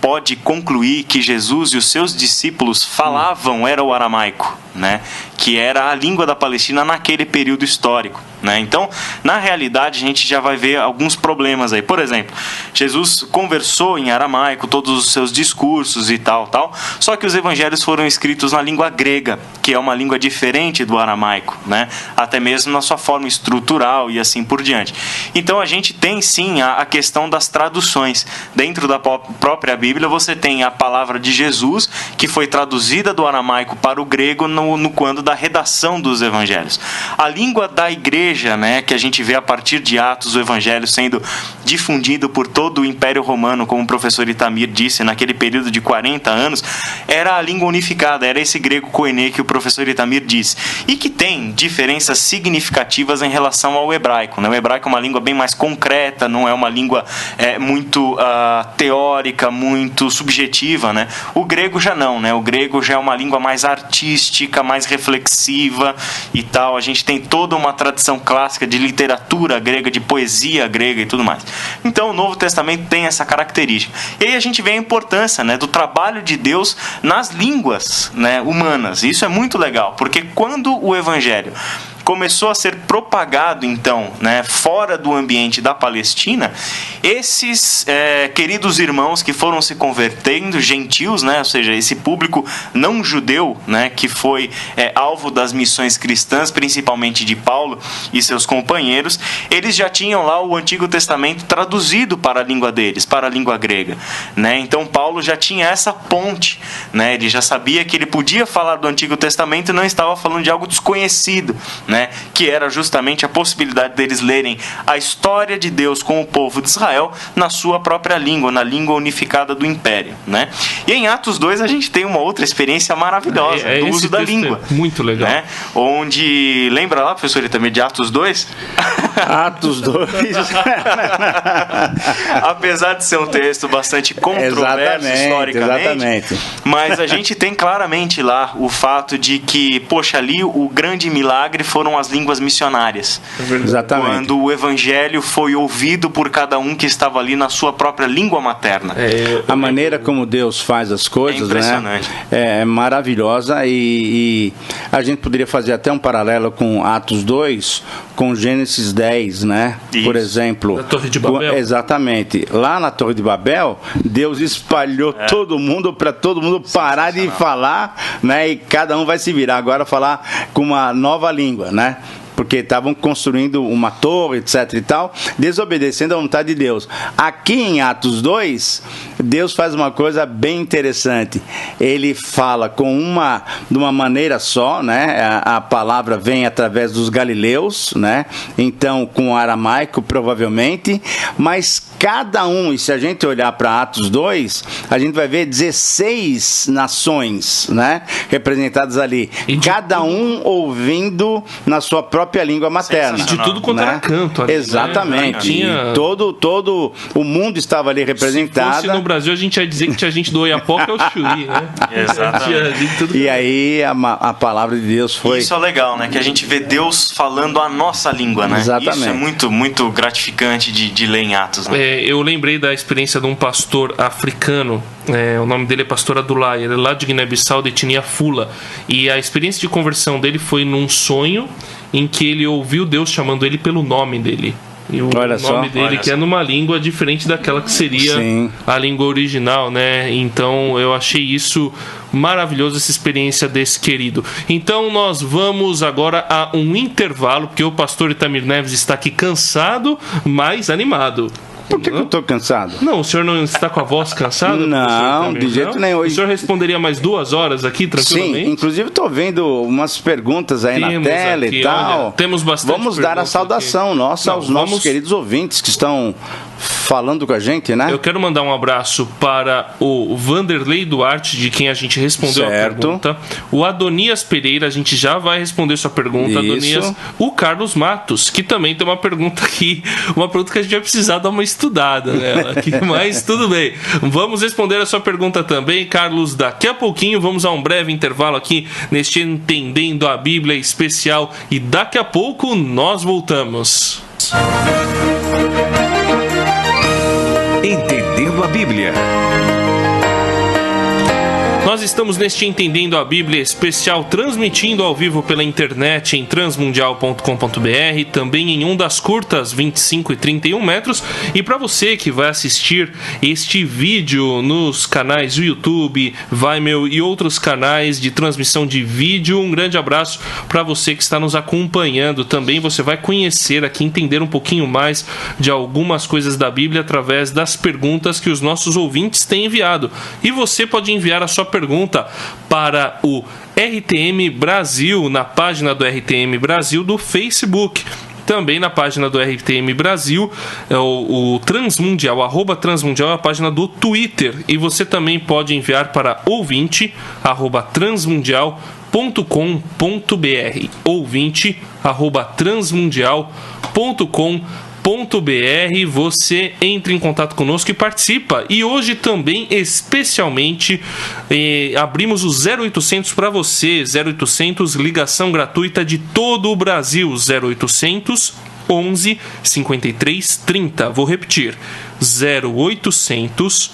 pode concluir que Jesus e os seus discípulos falavam era o aramaico, né, que era a língua da Palestina naquele período histórico, né? Então, na realidade, a gente já vai ver alguns problemas aí. Por exemplo, Jesus conversou em aramaico, todos os seus discursos e tal, só que os evangelhos foram escritos na língua grega, que é uma língua diferente do aramaico, né? Até mesmo na sua forma estrutural e assim por diante. Então, a gente tem sim a questão das traduções. Dentro da própria Bíblia, você tem a palavra de Jesus, que foi traduzida do aramaico para o grego no quando da redação dos evangelhos. A língua da igreja, né, que a gente vê a partir de Atos, o evangelho sendo difundido por todo o Império Romano, como o professor Itamir disse, naquele período de 40 anos, era a língua unificada, era esse grego koiné que o professor Itamir disse, e que tem diferenças significativas em relação ao hebraico, né? O hebraico é uma língua bem mais concreta, não é uma língua muito teórica, muito subjetiva, né? O grego já não, né? O grego já é uma língua mais artística, mais reflexiva e tal. A gente tem toda uma tradição clássica de literatura grega, de poesia grega e tudo mais. Então o Novo Testamento tem essa característica. E aí a gente vê a importância, né, do trabalho de Deus nas línguas, né, humanas. Isso é muito legal, porque quando o Evangelho começou a ser propagado, então, né, fora do ambiente da Palestina, esses queridos irmãos que foram se convertendo, gentios, né, ou seja, esse público não judeu, né, que foi alvo das missões cristãs, principalmente de Paulo e seus companheiros, eles já tinham lá o Antigo Testamento traduzido para a língua deles, para a língua grega, né? Então Paulo já tinha essa ponte, né? Ele já sabia que ele podia falar do Antigo Testamento e não estava falando de algo desconhecido, né, que era justamente a possibilidade deles lerem a história de Deus com o povo de Israel na sua própria língua, na língua unificada do Império, né? E em Atos 2 a gente tem uma outra experiência maravilhosa do uso da língua. Muito legal. Né? Onde, lembra lá, professor, também de Atos 2? Atos 2. Apesar de ser um texto bastante controverso historicamente, mas a gente tem claramente lá o fato de que, poxa, ali o grande milagre foram as línguas missionárias. Exatamente. Quando o evangelho foi ouvido por cada um que estava ali na sua própria língua materna. A maneira como Deus faz as coisas, impressionante, né, é maravilhosa, e a gente poderia fazer até um paralelo com Atos 2, com Gênesis 10, né? Isso. Por exemplo. Da Torre de Babel. Exatamente. Lá na Torre de Babel, Deus espalhou todo mundo para todo mundo parar de falar, né? E cada um vai se virar agora falar com uma nova língua, né? Porque estavam construindo uma torre, etc e tal, desobedecendo à vontade de Deus. Aqui em Atos 2, Deus faz uma coisa bem interessante. Ele fala de uma maneira só, né? A palavra vem através dos galileus, né? Então, com aramaico, provavelmente, mas cada um, e se a gente olhar para Atos 2, a gente vai ver 16 nações, né, representadas ali, cada um ouvindo na sua própria língua materna. E de tudo quanto era canto ali, exatamente. Né? Todo o mundo estava ali representado. Se fosse no Brasil, a gente ia dizer que tinha gente do Oiapoque ao Chuí, né? Exatamente. E aí a palavra de Deus foi... Isso é legal, né? Que a gente vê Deus falando a nossa língua, né? Exatamente. Isso é muito, muito gratificante de ler em Atos, né? Eu lembrei da experiência de um pastor africano, o nome dele é pastor Adulai, ele é lá de Guiné-Bissau, de etnia Fula, e a experiência de conversão dele foi num sonho em que ele ouviu Deus chamando ele pelo nome dele. E o nome dele que é numa língua diferente daquela que seria a língua original, né? Então eu achei isso maravilhoso, essa experiência desse querido. Então nós vamos agora a um intervalo, porque o pastor Itamir Neves está aqui cansado, mas animado. Por que eu estou cansado? Não, o senhor não está com a voz cansada? Não, de jeito nenhum. O senhor responderia mais 2 horas aqui, tranquilamente? Sim, inclusive estou vendo umas perguntas aí na tela aqui, e tal. Olha, temos bastante. Vamos dar a saudação nossa aos nossos queridos ouvintes que estão falando com a gente, né? Eu quero mandar um abraço para o Vanderlei Duarte, de quem a gente respondeu a pergunta. O Adonias Pereira, a gente já vai responder sua pergunta, Adonias. O Carlos Matos, que também tem uma pergunta aqui, uma pergunta que a gente vai precisar dar uma estudada nela aqui, mas tudo bem. Vamos responder a sua pergunta também, Carlos, daqui a pouquinho. Vamos a um breve intervalo aqui neste Entendendo a Bíblia especial e daqui a pouco nós voltamos. Entendendo a Bíblia. Nós estamos neste Entendendo a Bíblia especial, transmitindo ao vivo pela internet em transmundial.com.br, também em ondas curtas 25 e 31 metros. E para você que vai assistir este vídeo nos canais do YouTube, Vimeo e outros canais de transmissão de vídeo, um grande abraço para você que está nos acompanhando. Também você vai conhecer aqui, entender um pouquinho mais de algumas coisas da Bíblia através das perguntas que os nossos ouvintes têm enviado. E você pode enviar a sua pergunta para o RTM Brasil, na página do RTM Brasil do Facebook. Também na página do RTM Brasil, o Transmundial, @Transmundial é a página do Twitter. E você também pode enviar para ouvinte, @transmundial.com.br, ouvinte, @transmundial.com.br. Você entra em contato conosco e participa. E hoje também, especialmente, abrimos o 0800 para você. 0800, ligação gratuita de todo o Brasil. 0800 11 53 30. Vou repetir: 0800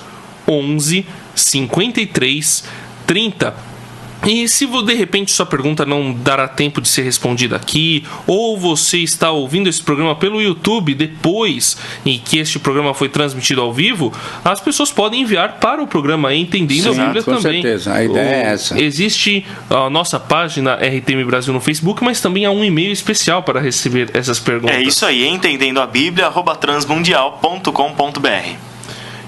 11 53 30. E se de repente sua pergunta não dará tempo de ser respondida aqui, ou você está ouvindo esse programa pelo YouTube depois em que este programa foi transmitido ao vivo, as pessoas podem enviar para o programa Entendendo a Bíblia também. Com certeza, a ideia é essa. Existe a nossa página RTM Brasil no Facebook, mas também há um e-mail especial para receber essas perguntas. É isso aí, Entendendo a Bíblia, @transmundial.com.br.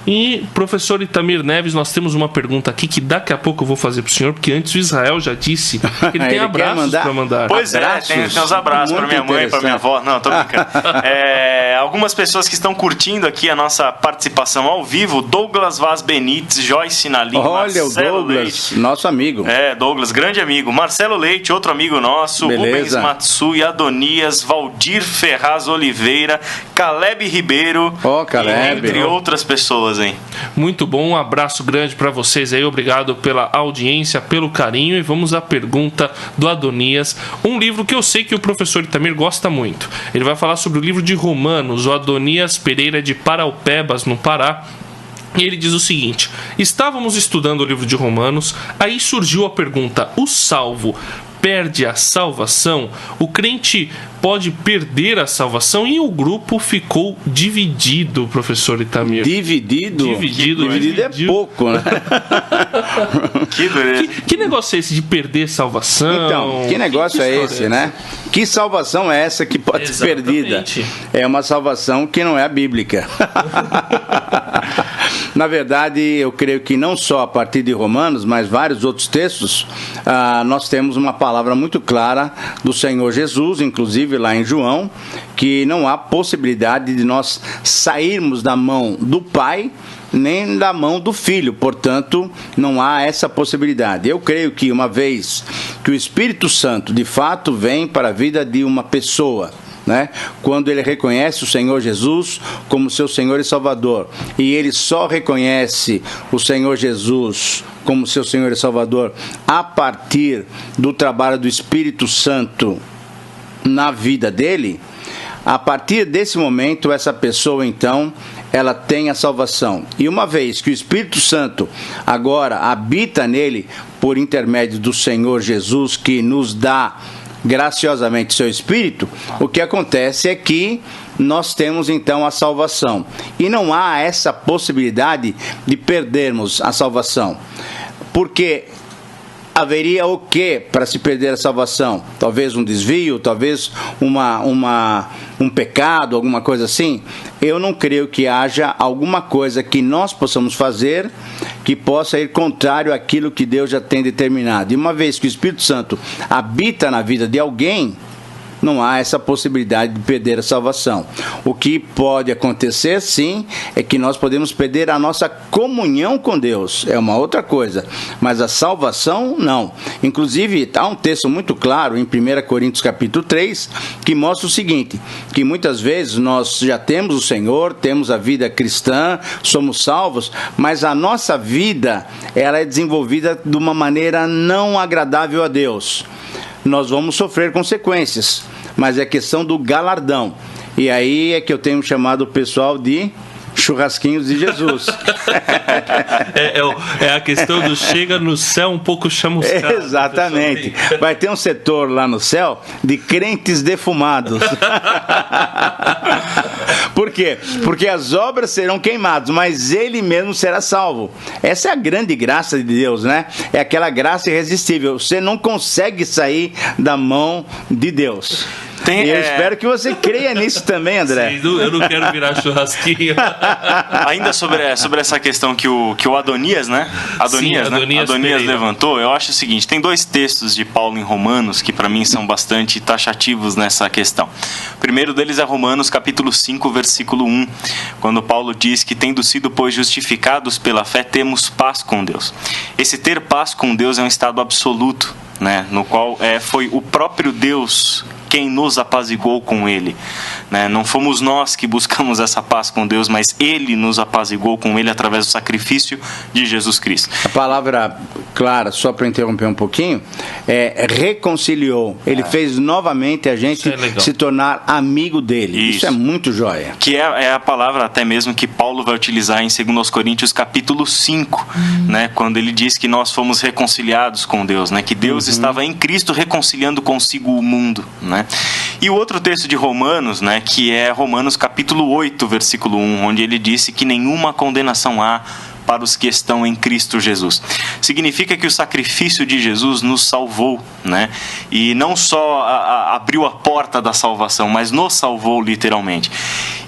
E, professor Itamir Neves, nós temos uma pergunta aqui que daqui a pouco eu vou fazer para o senhor, porque antes o Israel já disse que ele tem abraços para mandar. Pois abraços? Tem uns abraços para minha mãe e para minha avó. Não, tô brincando. Algumas pessoas que estão curtindo aqui a nossa participação ao vivo: Douglas Vaz Benites, Joyce Nalim, olha, Marcelo o Douglas, Leite. Nosso amigo. Douglas, grande amigo. Marcelo Leite, outro amigo nosso. Rubens Matsui, Adonias, Valdir Ferraz Oliveira, Caleb Ribeiro, entre outras pessoas. Hein? Muito bom, um abraço grande para vocês aí, obrigado pela audiência, pelo carinho. E vamos à pergunta do Adonias, um livro que eu sei que o professor Itamir gosta muito. Ele vai falar sobre o livro de Romanos. O Adonias Pereira, de Paraupebas, no Pará. E ele diz o seguinte: estávamos estudando o livro de Romanos, aí surgiu a pergunta: o salvo perde a salvação? O crente pode perder a salvação? E o grupo ficou dividido, professor Itamir. Dividido é pouco, né? Que negócio é esse de perder salvação? Então, que negócio é esse, né? Que salvação é essa que pode ser perdida? É uma salvação que não é a bíblica. Na verdade, eu creio que não só a partir de Romanos, mas vários outros textos, nós temos uma palavra muito clara do Senhor Jesus, inclusive lá em João, que não há possibilidade de nós sairmos da mão do Pai, nem da mão do Filho, portanto, não há essa possibilidade. Eu creio que uma vez que o Espírito Santo, de fato, vem para a vida de uma pessoa, né? Quando ele reconhece o Senhor Jesus como seu Senhor e Salvador, e ele só reconhece o Senhor Jesus como seu Senhor e Salvador a partir do trabalho do Espírito Santo na vida dele, a partir desse momento, essa pessoa, então, ela tem a salvação. E uma vez que o Espírito Santo agora habita nele, por intermédio do Senhor Jesus, que nos dá graciosamente seu Espírito, o que acontece é que nós temos então a salvação. E não há essa possibilidade de perdermos a salvação. Porque haveria o que para se perder a salvação? Talvez um desvio, talvez um pecado, alguma coisa assim? Eu não creio que haja alguma coisa que nós possamos fazer que possa ir contrário àquilo que Deus já tem determinado. E uma vez que o Espírito Santo habita na vida de alguém, não há essa possibilidade de perder a salvação. O que pode acontecer, sim, é que nós podemos perder a nossa comunhão com Deus. É uma outra coisa. Mas a salvação, não. Inclusive, há um texto muito claro em 1 Coríntios capítulo 3, que mostra o seguinte, que muitas vezes nós já temos o Senhor, temos a vida cristã, somos salvos, mas a nossa vida, ela é desenvolvida de uma maneira não agradável a Deus. Nós vamos sofrer consequências, mas é questão do galardão. E aí é que eu tenho chamado o pessoal de churrasquinhos de Jesus. É a questão do chega no céu um pouco chamuscado. Exatamente. Vai ter um setor lá no céu de crentes defumados. Por quê? Porque as obras serão queimadas, mas ele mesmo será salvo. Essa é a grande graça de Deus, né? É aquela graça irresistível. Você não consegue sair da mão de Deus. E eu espero que você creia nisso também, André. Sim, eu não quero virar churrasquinho. Ainda sobre essa questão que o Adonias, né? Adonias levantou, eu acho o seguinte, tem dois textos de Paulo em Romanos que para mim são bastante taxativos nessa questão. O primeiro deles é Romanos capítulo 5, versículo 1, quando Paulo diz que tendo sido, pois, justificados pela fé, temos paz com Deus. Esse ter paz com Deus é um estado absoluto, né? No qual foi o próprio Deus quem nos apaziguou com Ele, né? Não fomos nós que buscamos essa paz com Deus, mas Ele nos apaziguou com Ele através do sacrifício de Jesus Cristo. A palavra clara, só para interromper um pouquinho, é reconciliou. Ele fez novamente a gente se tornar amigo dele. Isso é muito joia. Que é a palavra até mesmo que Paulo vai utilizar em 2 Coríntios capítulo 5, né? Quando ele diz que nós fomos reconciliados com Deus, né? Que Deus estava em Cristo reconciliando consigo o mundo, né? E o outro texto de Romanos, né, que é Romanos capítulo 8, versículo 1, onde ele disse que nenhuma condenação há para os que estão em Cristo Jesus. Significa que o sacrifício de Jesus nos salvou, né? E não só abriu a porta da salvação, mas nos salvou literalmente.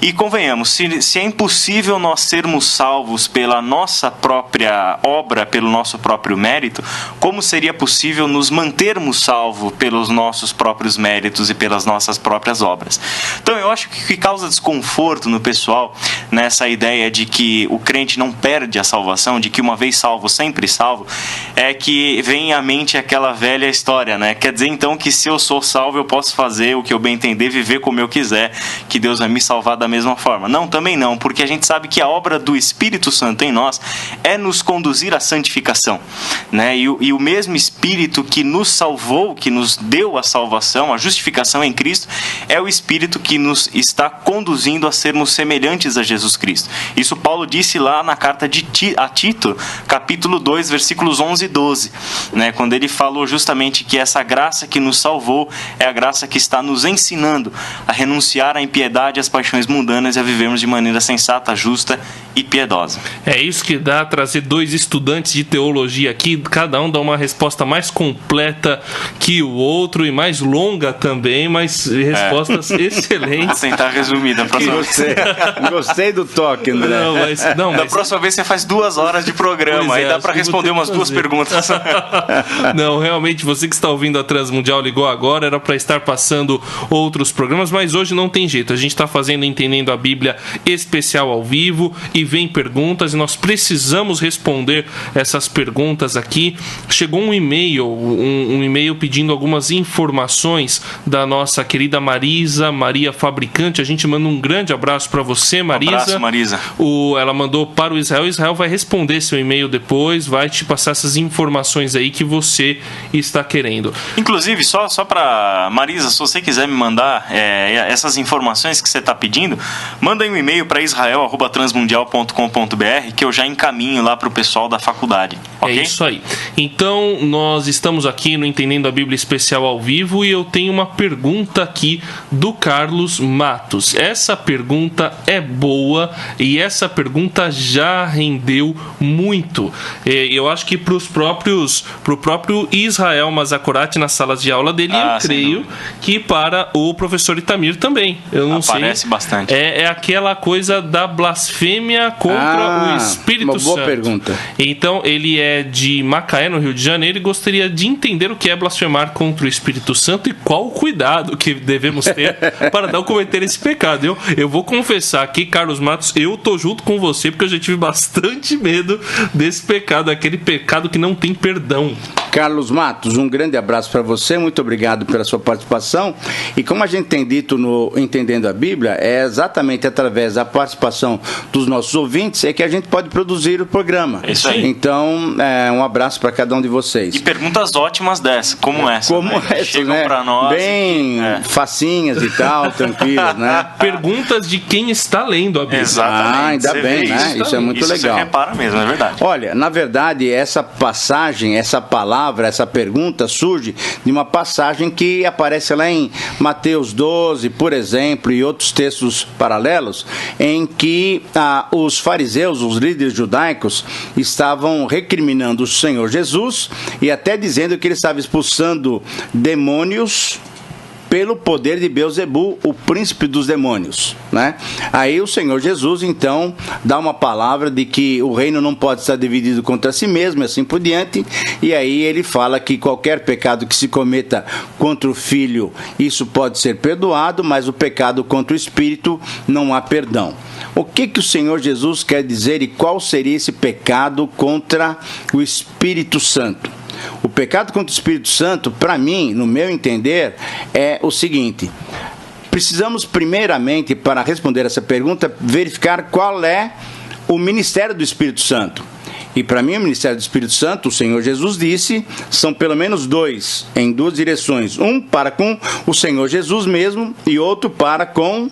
E convenhamos, se é impossível nós sermos salvos pela nossa própria obra, pelo nosso próprio mérito, como seria possível nos mantermos salvos pelos nossos próprios méritos e pelas nossas próprias obras? Então eu acho que causa desconforto no pessoal nessa ideia de que o crente não perde a salvação, de que uma vez salvo, sempre salvo, é que vem à mente aquela velha história, né? Quer dizer então que se eu sou salvo eu posso fazer o que eu bem entender, viver como eu quiser, que Deus vai me salvar da mesma forma. Não, também não, porque a gente sabe que a obra do Espírito Santo em nós é nos conduzir à santificação, né? E o mesmo Espírito que nos salvou, que nos deu a salvação, a justificação em Cristo, é o Espírito que nos está conduzindo a sermos semelhantes a Jesus Cristo. Isso Paulo disse lá na carta a Tito, capítulo 2, versículos 11 e 12, né? Quando ele falou justamente que essa graça que nos salvou é a graça que está nos ensinando a renunciar à impiedade e às paixões mundanas mundanas e a vivermos de maneira sensata, justa e piedosa. É isso que dá trazer dois estudantes de teologia aqui, cada um dá uma resposta mais completa que o outro e mais longa também, mas respostas excelentes. Vou tentar resumir da próxima vez. Gostei do toque, André. Da próxima vez você faz 2 horas de programa, aí dá para responder umas 2 perguntas. Não, realmente, você que está ouvindo a Transmundial ligou agora, era para estar passando outros programas, mas hoje não tem jeito, a gente está fazendo Entendendo a Bíblia especial ao vivo e vem perguntas e nós precisamos responder essas perguntas aqui. Chegou um e-mail, um e-mail pedindo algumas informações da nossa querida Maria Fabricante. A gente manda um grande abraço para você, Marisa. Um abraço, Marisa. Ela mandou para o Israel vai responder seu e-mail depois, vai te passar essas informações aí que você está querendo. Inclusive, só para Marisa, se você quiser me mandar essas informações que você está pedindo, manda aí um e-mail para israel@transmundial.com.br que eu já encaminho lá para o pessoal da faculdade. Okay? É isso aí. Então, nós estamos aqui no Entendendo a Bíblia especial ao vivo e eu tenho uma pergunta aqui do Carlos Matos. Essa pergunta é boa e essa pergunta já rendeu muito. Eu acho que pro próprio Israel Mazakorati nas salas de aula dele, eu creio que para o professor Itamir também. Eu não Aparece sei. Bastante. É aquela coisa da blasfêmia contra o Espírito Santo. Uma boa pergunta. Então, ele é de Macaé, no Rio de Janeiro, e gostaria de entender o que é blasfemar contra o Espírito Santo e qual o cuidado que devemos ter para não cometer esse pecado. Eu vou confessar aqui, Carlos Matos, eu tô junto com você porque eu já tive bastante medo desse pecado, aquele pecado que não tem perdão. Carlos Matos, um grande abraço para você, muito obrigado pela sua participação. E como a gente tem dito no Entendendo a Bíblia, é exatamente através da participação dos nossos ouvintes é que a gente pode produzir o programa. É isso aí. Então, um abraço para cada um de vocês. E perguntas ótimas dessas, como essa. Como né? essa, Chegam né? para nós. Bem facinhas e tal, tranquilas, né? Perguntas de quem está lendo a Bíblia. Exatamente. Ainda bem, né? Isso é muito legal. Você repara mesmo, é verdade. Olha, na verdade, essa passagem, essa palavra, essa pergunta surge de uma passagem que aparece lá em Mateus 12, por exemplo, e outros textos paralelos, em que os fariseus, os líderes judaicos, estavam recriminando o Senhor Jesus e até dizendo que ele estava expulsando demônios pelo poder de Beelzebul, o príncipe dos demônios, né? Aí o Senhor Jesus, então, dá uma palavra de que o reino não pode estar dividido contra si mesmo, e assim por diante, e aí ele fala que qualquer pecado que se cometa contra o Filho, isso pode ser perdoado, mas o pecado contra o Espírito não há perdão. O que o Senhor Jesus quer dizer e qual seria esse pecado contra o Espírito Santo? O pecado contra o Espírito Santo, para mim, no meu entender, é o seguinte: precisamos primeiramente, para responder essa pergunta, verificar qual é o ministério do Espírito Santo. E para mim o ministério do Espírito Santo, o Senhor Jesus disse, são pelo menos 2, em 2 direções. Um para com o Senhor Jesus mesmo e outro para com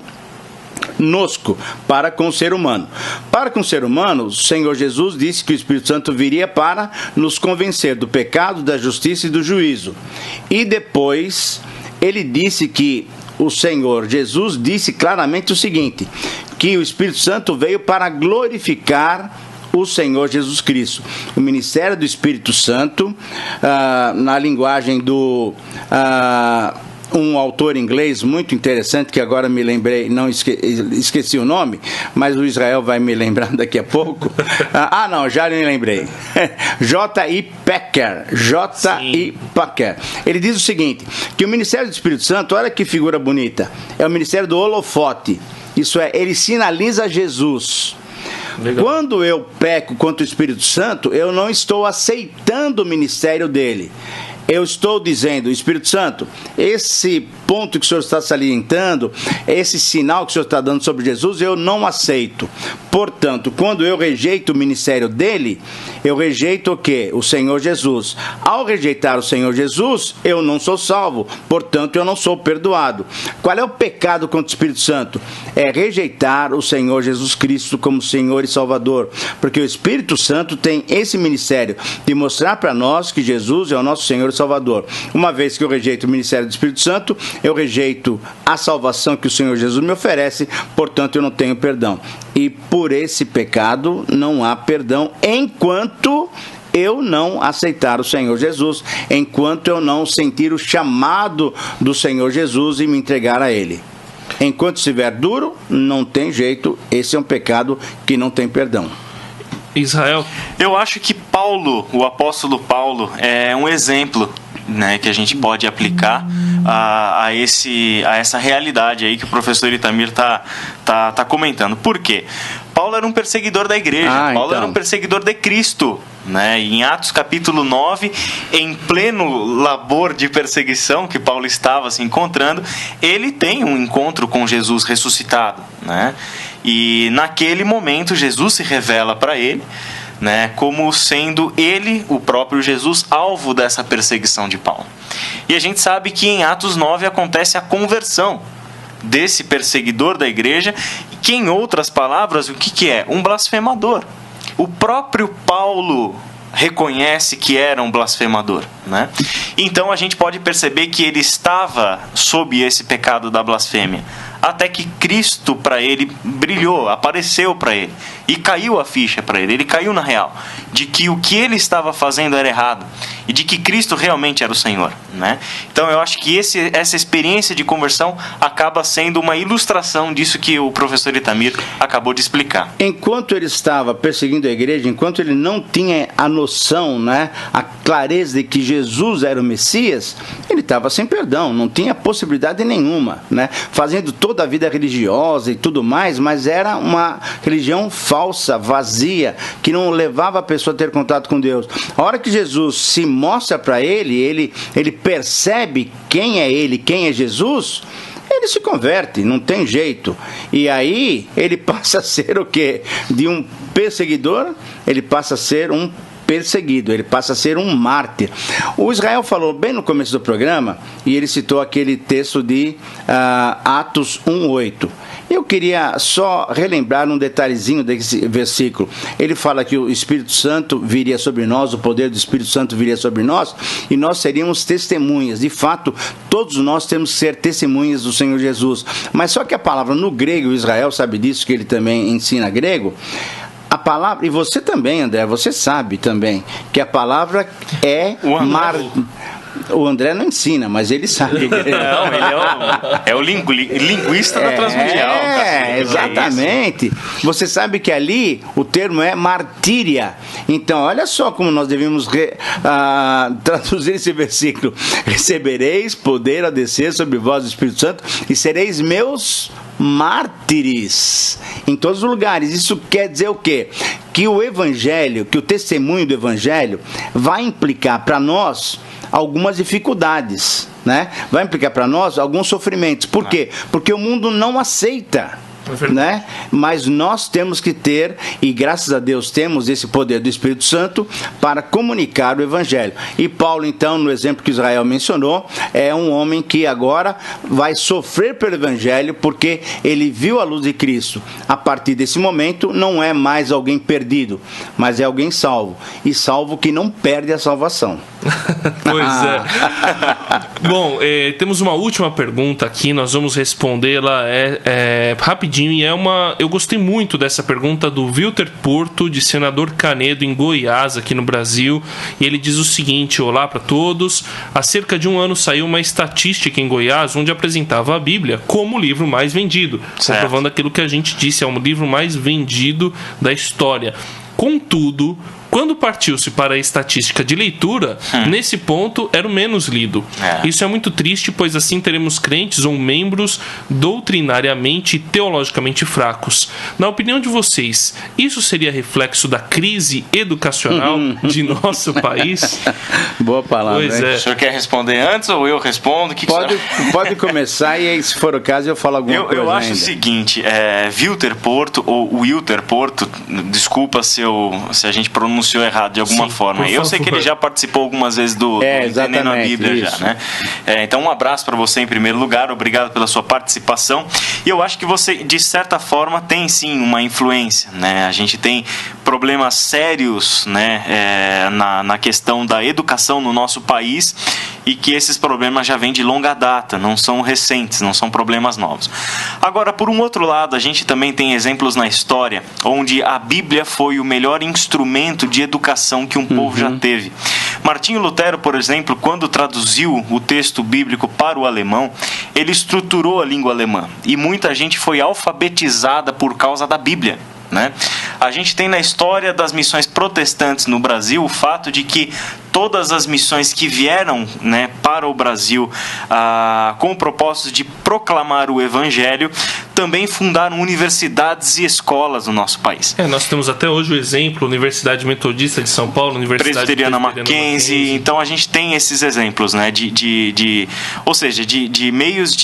para com o ser humano. Para com o ser humano, o Senhor Jesus disse que o Espírito Santo viria para nos convencer do pecado, da justiça e do juízo. E depois, ele disse que o Senhor Jesus disse claramente o seguinte, que o Espírito Santo veio para glorificar o Senhor Jesus Cristo. O ministério do Espírito Santo, na linguagem do... um autor inglês muito interessante, que agora me lembrei, não esqueci o nome, mas o Israel vai me lembrar daqui a pouco. Não, já me lembrei. J.I. Packer. J.I. Packer. Ele diz o seguinte, que o ministério do Espírito Santo, olha que figura bonita, é o ministério do holofote. Isso é, ele sinaliza Jesus. Legal. Quando eu peco contra o Espírito Santo, eu não estou aceitando o ministério dele. Eu estou dizendo, Espírito Santo, esse ponto que o Senhor está salientando, esse sinal que o Senhor está dando sobre Jesus, eu não aceito. Portanto, quando eu rejeito o ministério dele, eu rejeito o quê? O Senhor Jesus. Ao rejeitar o Senhor Jesus, eu não sou salvo. Portanto, eu não sou perdoado. Qual é o pecado contra o Espírito Santo? É rejeitar o Senhor Jesus Cristo como Senhor e Salvador. Porque o Espírito Santo tem esse ministério de mostrar para nós que Jesus é o nosso Senhor e Salvador. Uma vez que eu rejeito o ministério do Espírito Santo, eu rejeito a salvação que o Senhor Jesus me oferece, portanto eu não tenho perdão. E por esse pecado não há perdão enquanto eu não aceitar o Senhor Jesus, enquanto eu não sentir o chamado do Senhor Jesus e me entregar a Ele. Enquanto estiver duro, não tem jeito, esse é um pecado que não tem perdão. Israel? Eu acho que Paulo, o apóstolo Paulo, é um exemplo, né, que a gente pode aplicar a essa realidade aí que o professor Itamir tá comentando. Por quê? Paulo era um perseguidor da igreja, Paulo era um perseguidor de Cristo, né? Em Atos capítulo 9, em pleno labor de perseguição que Paulo estava se encontrando, ele tem um encontro com Jesus ressuscitado, né? E naquele momento Jesus se revela para ele, né, como sendo ele, o próprio Jesus, alvo dessa perseguição de Paulo. E a gente sabe que em Atos 9 acontece a conversão desse perseguidor da igreja, que em outras palavras, o que é? Um blasfemador. O próprio Paulo reconhece que era um blasfemador, né? Então a gente pode perceber que ele estava sob esse pecado da blasfêmia, até que Cristo para ele brilhou, apareceu para ele e caiu a ficha para ele, ele caiu na real de que o que ele estava fazendo era errado e de que Cristo realmente era o Senhor, né? Então eu acho que essa experiência de conversão acaba sendo uma ilustração disso que o professor Itamir acabou de explicar. Enquanto ele estava perseguindo a igreja, enquanto ele não tinha a noção, né, a clareza de que Jesus era o Messias, ele estava sem perdão, não tinha possibilidade nenhuma, né, fazendo toda a vida religiosa e tudo mais, mas era uma religião falsa, vazia, que não levava a pessoa a ter contato com Deus. A hora que Jesus se mostra para ele percebe quem é ele, quem é Jesus, ele se converte, não tem jeito. E aí ele passa a ser o quê? De um perseguidor, ele passa a ser um perseguido, ele passa a ser um mártir. O Israel falou bem no começo do programa, e ele citou aquele texto de Atos 1:8. Eu queria só relembrar um detalhezinho desse versículo. Ele fala que o Espírito Santo viria sobre nós, o poder do Espírito Santo viria sobre nós, e nós seríamos testemunhas. De fato, todos nós temos que ser testemunhas do Senhor Jesus. Mas só que a palavra no grego, o Israel sabe disso, que ele também ensina grego, a palavra, e você também, André, você sabe também, que a palavra é O André não ensina, mas ele sabe. Não, ele é o linguista da Transmundial. Exatamente. Você sabe que ali o termo é martíria. Então, olha só como nós devemos traduzir esse versículo. Recebereis poder ao descer sobre vós o Espírito Santo e sereis meus mártires em todos os lugares. Isso quer dizer o quê? Que o evangelho, que o testemunho do evangelho vai implicar para nós algumas dificuldades, né? Vai implicar para nós alguns sofrimentos. Por quê? Porque o mundo não aceita, né? Mas nós temos que ter, e graças a Deus temos esse poder do Espírito Santo para comunicar o Evangelho. E Paulo, então, no exemplo que Israel mencionou, é um homem que agora vai sofrer pelo Evangelho porque ele viu a luz de Cristo. A partir desse momento, não é mais alguém perdido, mas é alguém salvo. E salvo que não perde a salvação. Pois é. Bom, temos uma última pergunta aqui, nós vamos respondê-la rapidinho, e eu gostei muito dessa pergunta do Wilter Porto, de Senador Canedo, em Goiás, aqui no Brasil, e ele diz o seguinte: olá para todos, há cerca de um ano saiu uma estatística em Goiás onde apresentava a Bíblia como o livro mais vendido, comprovando aquilo que a gente disse, é o livro mais vendido da história. Contudo, quando partiu-se para a estatística de leitura, nesse ponto era o menos lido. Isso é muito triste, pois assim teremos crentes ou membros doutrinariamente e teologicamente fracos. Na opinião de vocês, isso seria reflexo da crise educacional de nosso país? Boa palavra. Pois é. O senhor quer responder antes ou eu respondo? Pode começar, e aí, se for o caso, eu falo alguma coisa. Eu acho o seguinte, Wilter Porto, ou Wilter Porto, desculpa se a gente pronuncia pronunciou errado de alguma forma. Eu sei que ele já participou algumas vezes do Entendendo a Bíblia, isso. Já, né? Então, um abraço para você em primeiro lugar, obrigado pela sua participação. E eu acho que você, de certa forma, tem sim uma influência, né? A gente tem problemas sérios, né, na questão da educação no nosso país, e que esses problemas já vêm de longa data, não são recentes, não são problemas novos. Agora, por um outro lado, a gente também tem exemplos na história onde a Bíblia foi o melhor instrumento de educação que um povo já teve. Martinho Lutero, por exemplo, quando traduziu o texto bíblico para o alemão, ele estruturou a língua alemã, e muita gente foi alfabetizada por causa da Bíblia, né? A gente tem na história das missões protestantes no Brasil o fato de que todas as missões que vieram, né, para o Brasil com o propósito de proclamar o Evangelho também fundaram universidades e escolas no nosso país. Nós temos até hoje o exemplo, Universidade Metodista de São Paulo, Universidade Presbiteriana Mackenzie. Então a gente tem esses exemplos, né, ou seja, de meios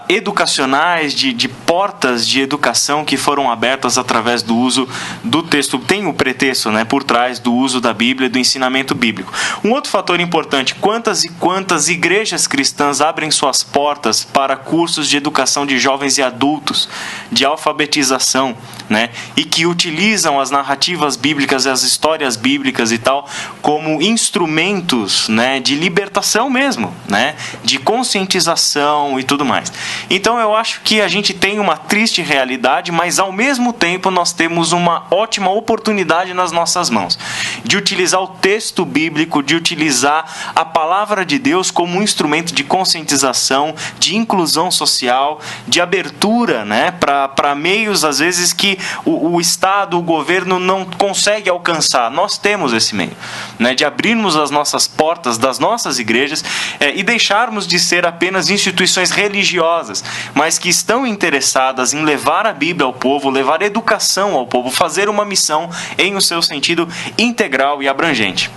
educacionais, de portas de educação que foram abertas através do uso do texto. Tem o pretexto, né, por trás do uso da Bíblia e do ensinamento bíblico. Um outro fator importante: quantas e quantas igrejas cristãs abrem suas portas para cursos de educação de jovens e adultos, de alfabetização, né, e que utilizam as narrativas bíblicas e as histórias bíblicas e tal como instrumentos, né, de libertação mesmo, né, de conscientização e tudo mais. Então eu acho que a gente tem uma triste realidade, mas ao mesmo tempo nós temos uma ótima oportunidade nas nossas mãos de utilizar o texto bíblico, de utilizar a palavra de Deus como um instrumento de conscientização, de inclusão social, de abertura, né, para meios às vezes que o Estado, o governo não consegue alcançar. Nós temos esse meio, né, de abrirmos as nossas portas das nossas igrejas e deixarmos de ser apenas instituições religiosas, mas que estão interessadas em levar a Bíblia ao povo, levar educação ao povo, fazer uma missão em o seu sentido integral e abrangente.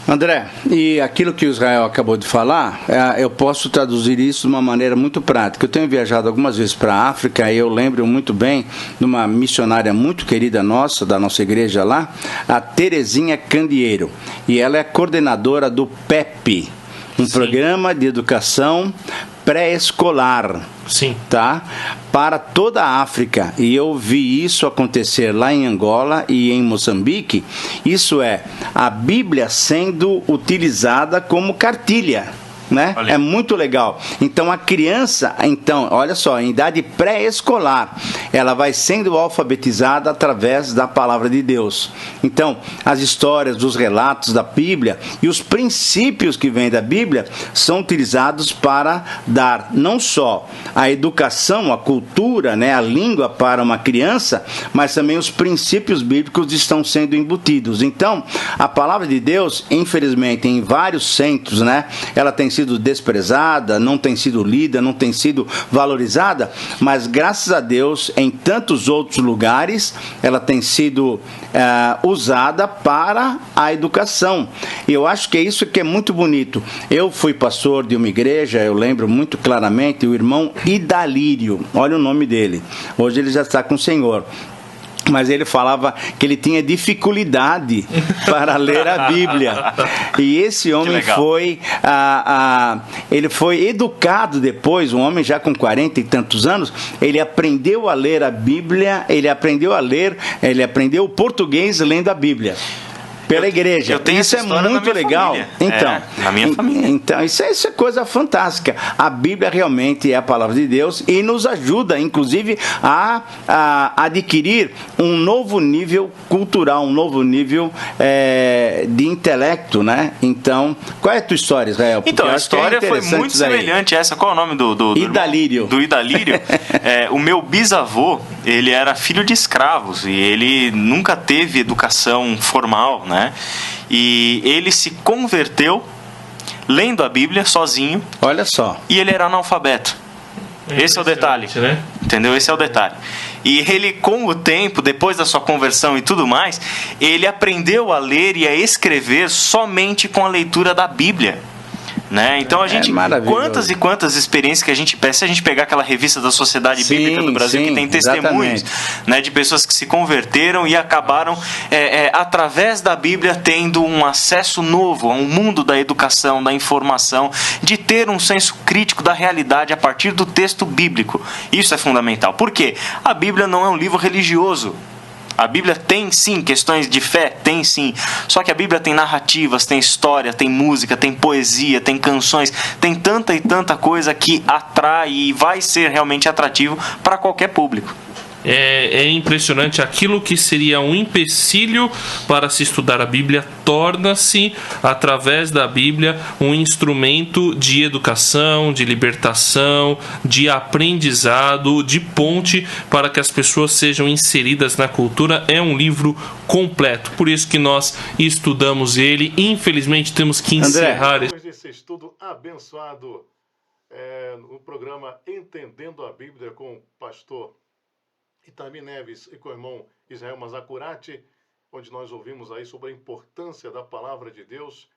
André, e aquilo que o Israel acabou de falar, eu posso traduzir isso de uma maneira muito prática. Eu tenho viajado algumas vezes para a África e eu lembro muito bem de uma missionária muito querida nossa, da nossa igreja lá, a Terezinha Candeeiro. E ela é coordenadora do PEP, Programa de Educação Pré-Escolar. Sim. Tá? Para toda a África. E eu vi isso acontecer lá em Angola e em Moçambique. Isso é a Bíblia sendo utilizada como cartilha. Né? É muito legal. Então a criança, olha só, em idade pré-escolar, ela vai sendo alfabetizada através da palavra de Deus. Então, as histórias, os relatos da Bíblia e os princípios que vêm da Bíblia são utilizados para dar não só a educação, a cultura, né, a língua para uma criança, mas também os princípios bíblicos estão sendo embutidos. Então, a palavra de Deus, infelizmente, em vários centros, né, ela tem sido desprezada, não tem sido lida, não tem sido valorizada, mas graças a Deus, em tantos outros lugares, ela tem sido usada para a educação. E eu acho que é isso que é muito bonito. Eu fui pastor de uma igreja, eu lembro muito claramente, o irmão Idalírio, olha o nome dele, hoje ele já está com o Senhor. Mas ele falava que ele tinha dificuldade para ler a Bíblia. E esse homem foi ele foi educado depois, um homem já com 40 e tantos anos, ele aprendeu a ler a Bíblia, ele aprendeu o português lendo a Bíblia. Pela igreja. Eu tenho isso é muito legal. Então, na minha família. Então, isso é coisa fantástica. A Bíblia realmente é a palavra de Deus e nos ajuda, inclusive, a adquirir um novo nível cultural, um novo nível de intelecto, né? Então, qual é a tua história, Israel? Porque a história foi muito semelhante a essa. Qual é o nome do Idalírio. Do Idalírio. O meu bisavô, ele era filho de escravos e ele nunca teve educação formal, né? E ele se converteu lendo a Bíblia sozinho. Olha só. E ele era analfabeto. Esse é o detalhe, né? Entendeu? Esse é o detalhe. E ele, com o tempo, depois da sua conversão e tudo mais, ele aprendeu a ler e a escrever somente com a leitura da Bíblia. Né? Então a gente, quantas e quantas experiências que a gente pega, se a gente pegar aquela revista da Sociedade Bíblica do Brasil, que tem testemunhos, né, de pessoas que se converteram e acabaram através da Bíblia tendo um acesso novo a um mundo da educação, da informação, de ter um senso crítico da realidade a partir do texto bíblico. Isso é fundamental. Por quê? A Bíblia não é um livro religioso. A Bíblia tem sim questões de fé, tem sim. Só que a Bíblia tem narrativas, tem história, tem música, tem poesia, tem canções, tem tanta e tanta coisa que atrai e vai ser realmente atrativo para qualquer público. É impressionante, aquilo que seria um empecilho para se estudar a Bíblia torna-se, através da Bíblia, um instrumento de educação, de libertação, de aprendizado, de ponte para que as pessoas sejam inseridas na cultura. É um livro completo, por isso que nós estudamos ele. Infelizmente temos que encerrar. Depois desse estudo abençoado no programa Entendendo a Bíblia com o pastor Itamir Neves e com o irmão Israel Mazacurati, onde nós ouvimos aí sobre a importância da palavra de Deus.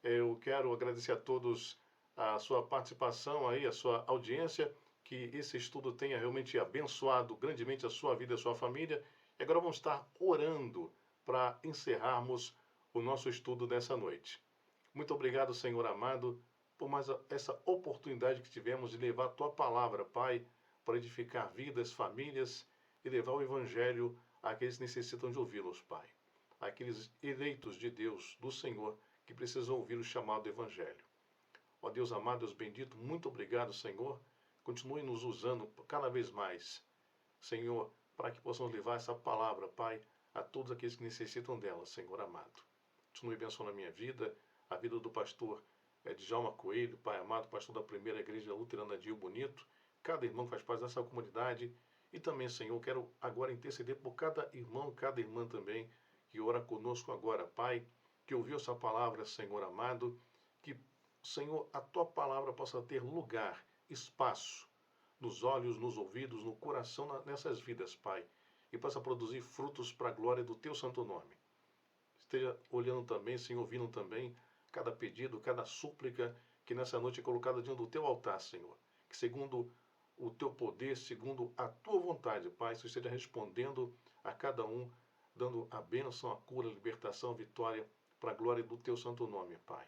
Eu quero agradecer a todos a sua participação aí, a sua audiência, que esse estudo tenha realmente abençoado grandemente a sua vida e a sua família. E agora vamos estar orando para encerrarmos o nosso estudo dessa noite. Muito obrigado, Senhor amado, por mais essa oportunidade que tivemos de levar a Tua palavra, Pai, para edificar vidas, famílias, e levar o Evangelho àqueles que necessitam de ouvi-los, Pai. Aqueles eleitos de Deus, do Senhor, que precisam ouvir o chamado Evangelho. Ó Deus amado, Deus bendito, muito obrigado, Senhor. Continue nos usando cada vez mais, Senhor, para que possamos levar essa palavra, Pai, a todos aqueles que necessitam dela, Senhor amado. Continue abençoando a minha vida, a vida do pastor Djalma Coelho, Pai amado, pastor da Primeira Igreja Luterana de Rio Bonito, cada irmão que faz parte dessa comunidade. E também, Senhor, quero agora interceder por cada irmão, cada irmã também, que ora conosco agora, Pai, que ouviu essa palavra, Senhor amado, que, Senhor, a Tua palavra possa ter lugar, espaço, nos olhos, nos ouvidos, no coração, nessas vidas, Pai, e possa produzir frutos para a glória do Teu santo nome. Esteja olhando também, Senhor, ouvindo também cada pedido, cada súplica que nessa noite é colocada diante do Teu altar, Senhor, que segundo o Teu poder, segundo a Tua vontade, Pai, Senhor esteja respondendo a cada um, dando a bênção, a cura, a libertação, a vitória, para a glória do Teu santo nome, Pai.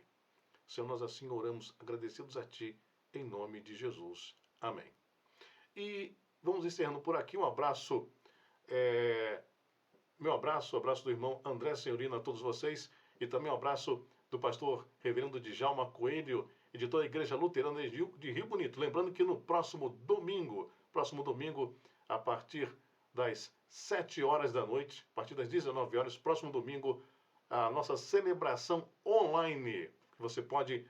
Senhor, nós assim oramos, agradecidos a Ti, em nome de Jesus. Amém. E vamos encerrando por aqui. Um abraço, meu abraço, o abraço do irmão André Senhorino a todos vocês, e também um abraço do pastor reverendo Djalma Coelho, editor da Igreja Luterana de Rio Bonito. Lembrando que no próximo domingo, a partir das 7 horas da noite, a partir das 19 horas, próximo domingo, a nossa celebração online, que você pode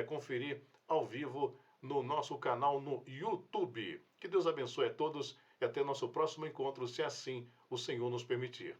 conferir ao vivo no nosso canal no YouTube. Que Deus abençoe a todos e até nosso próximo encontro, se assim o Senhor nos permitir.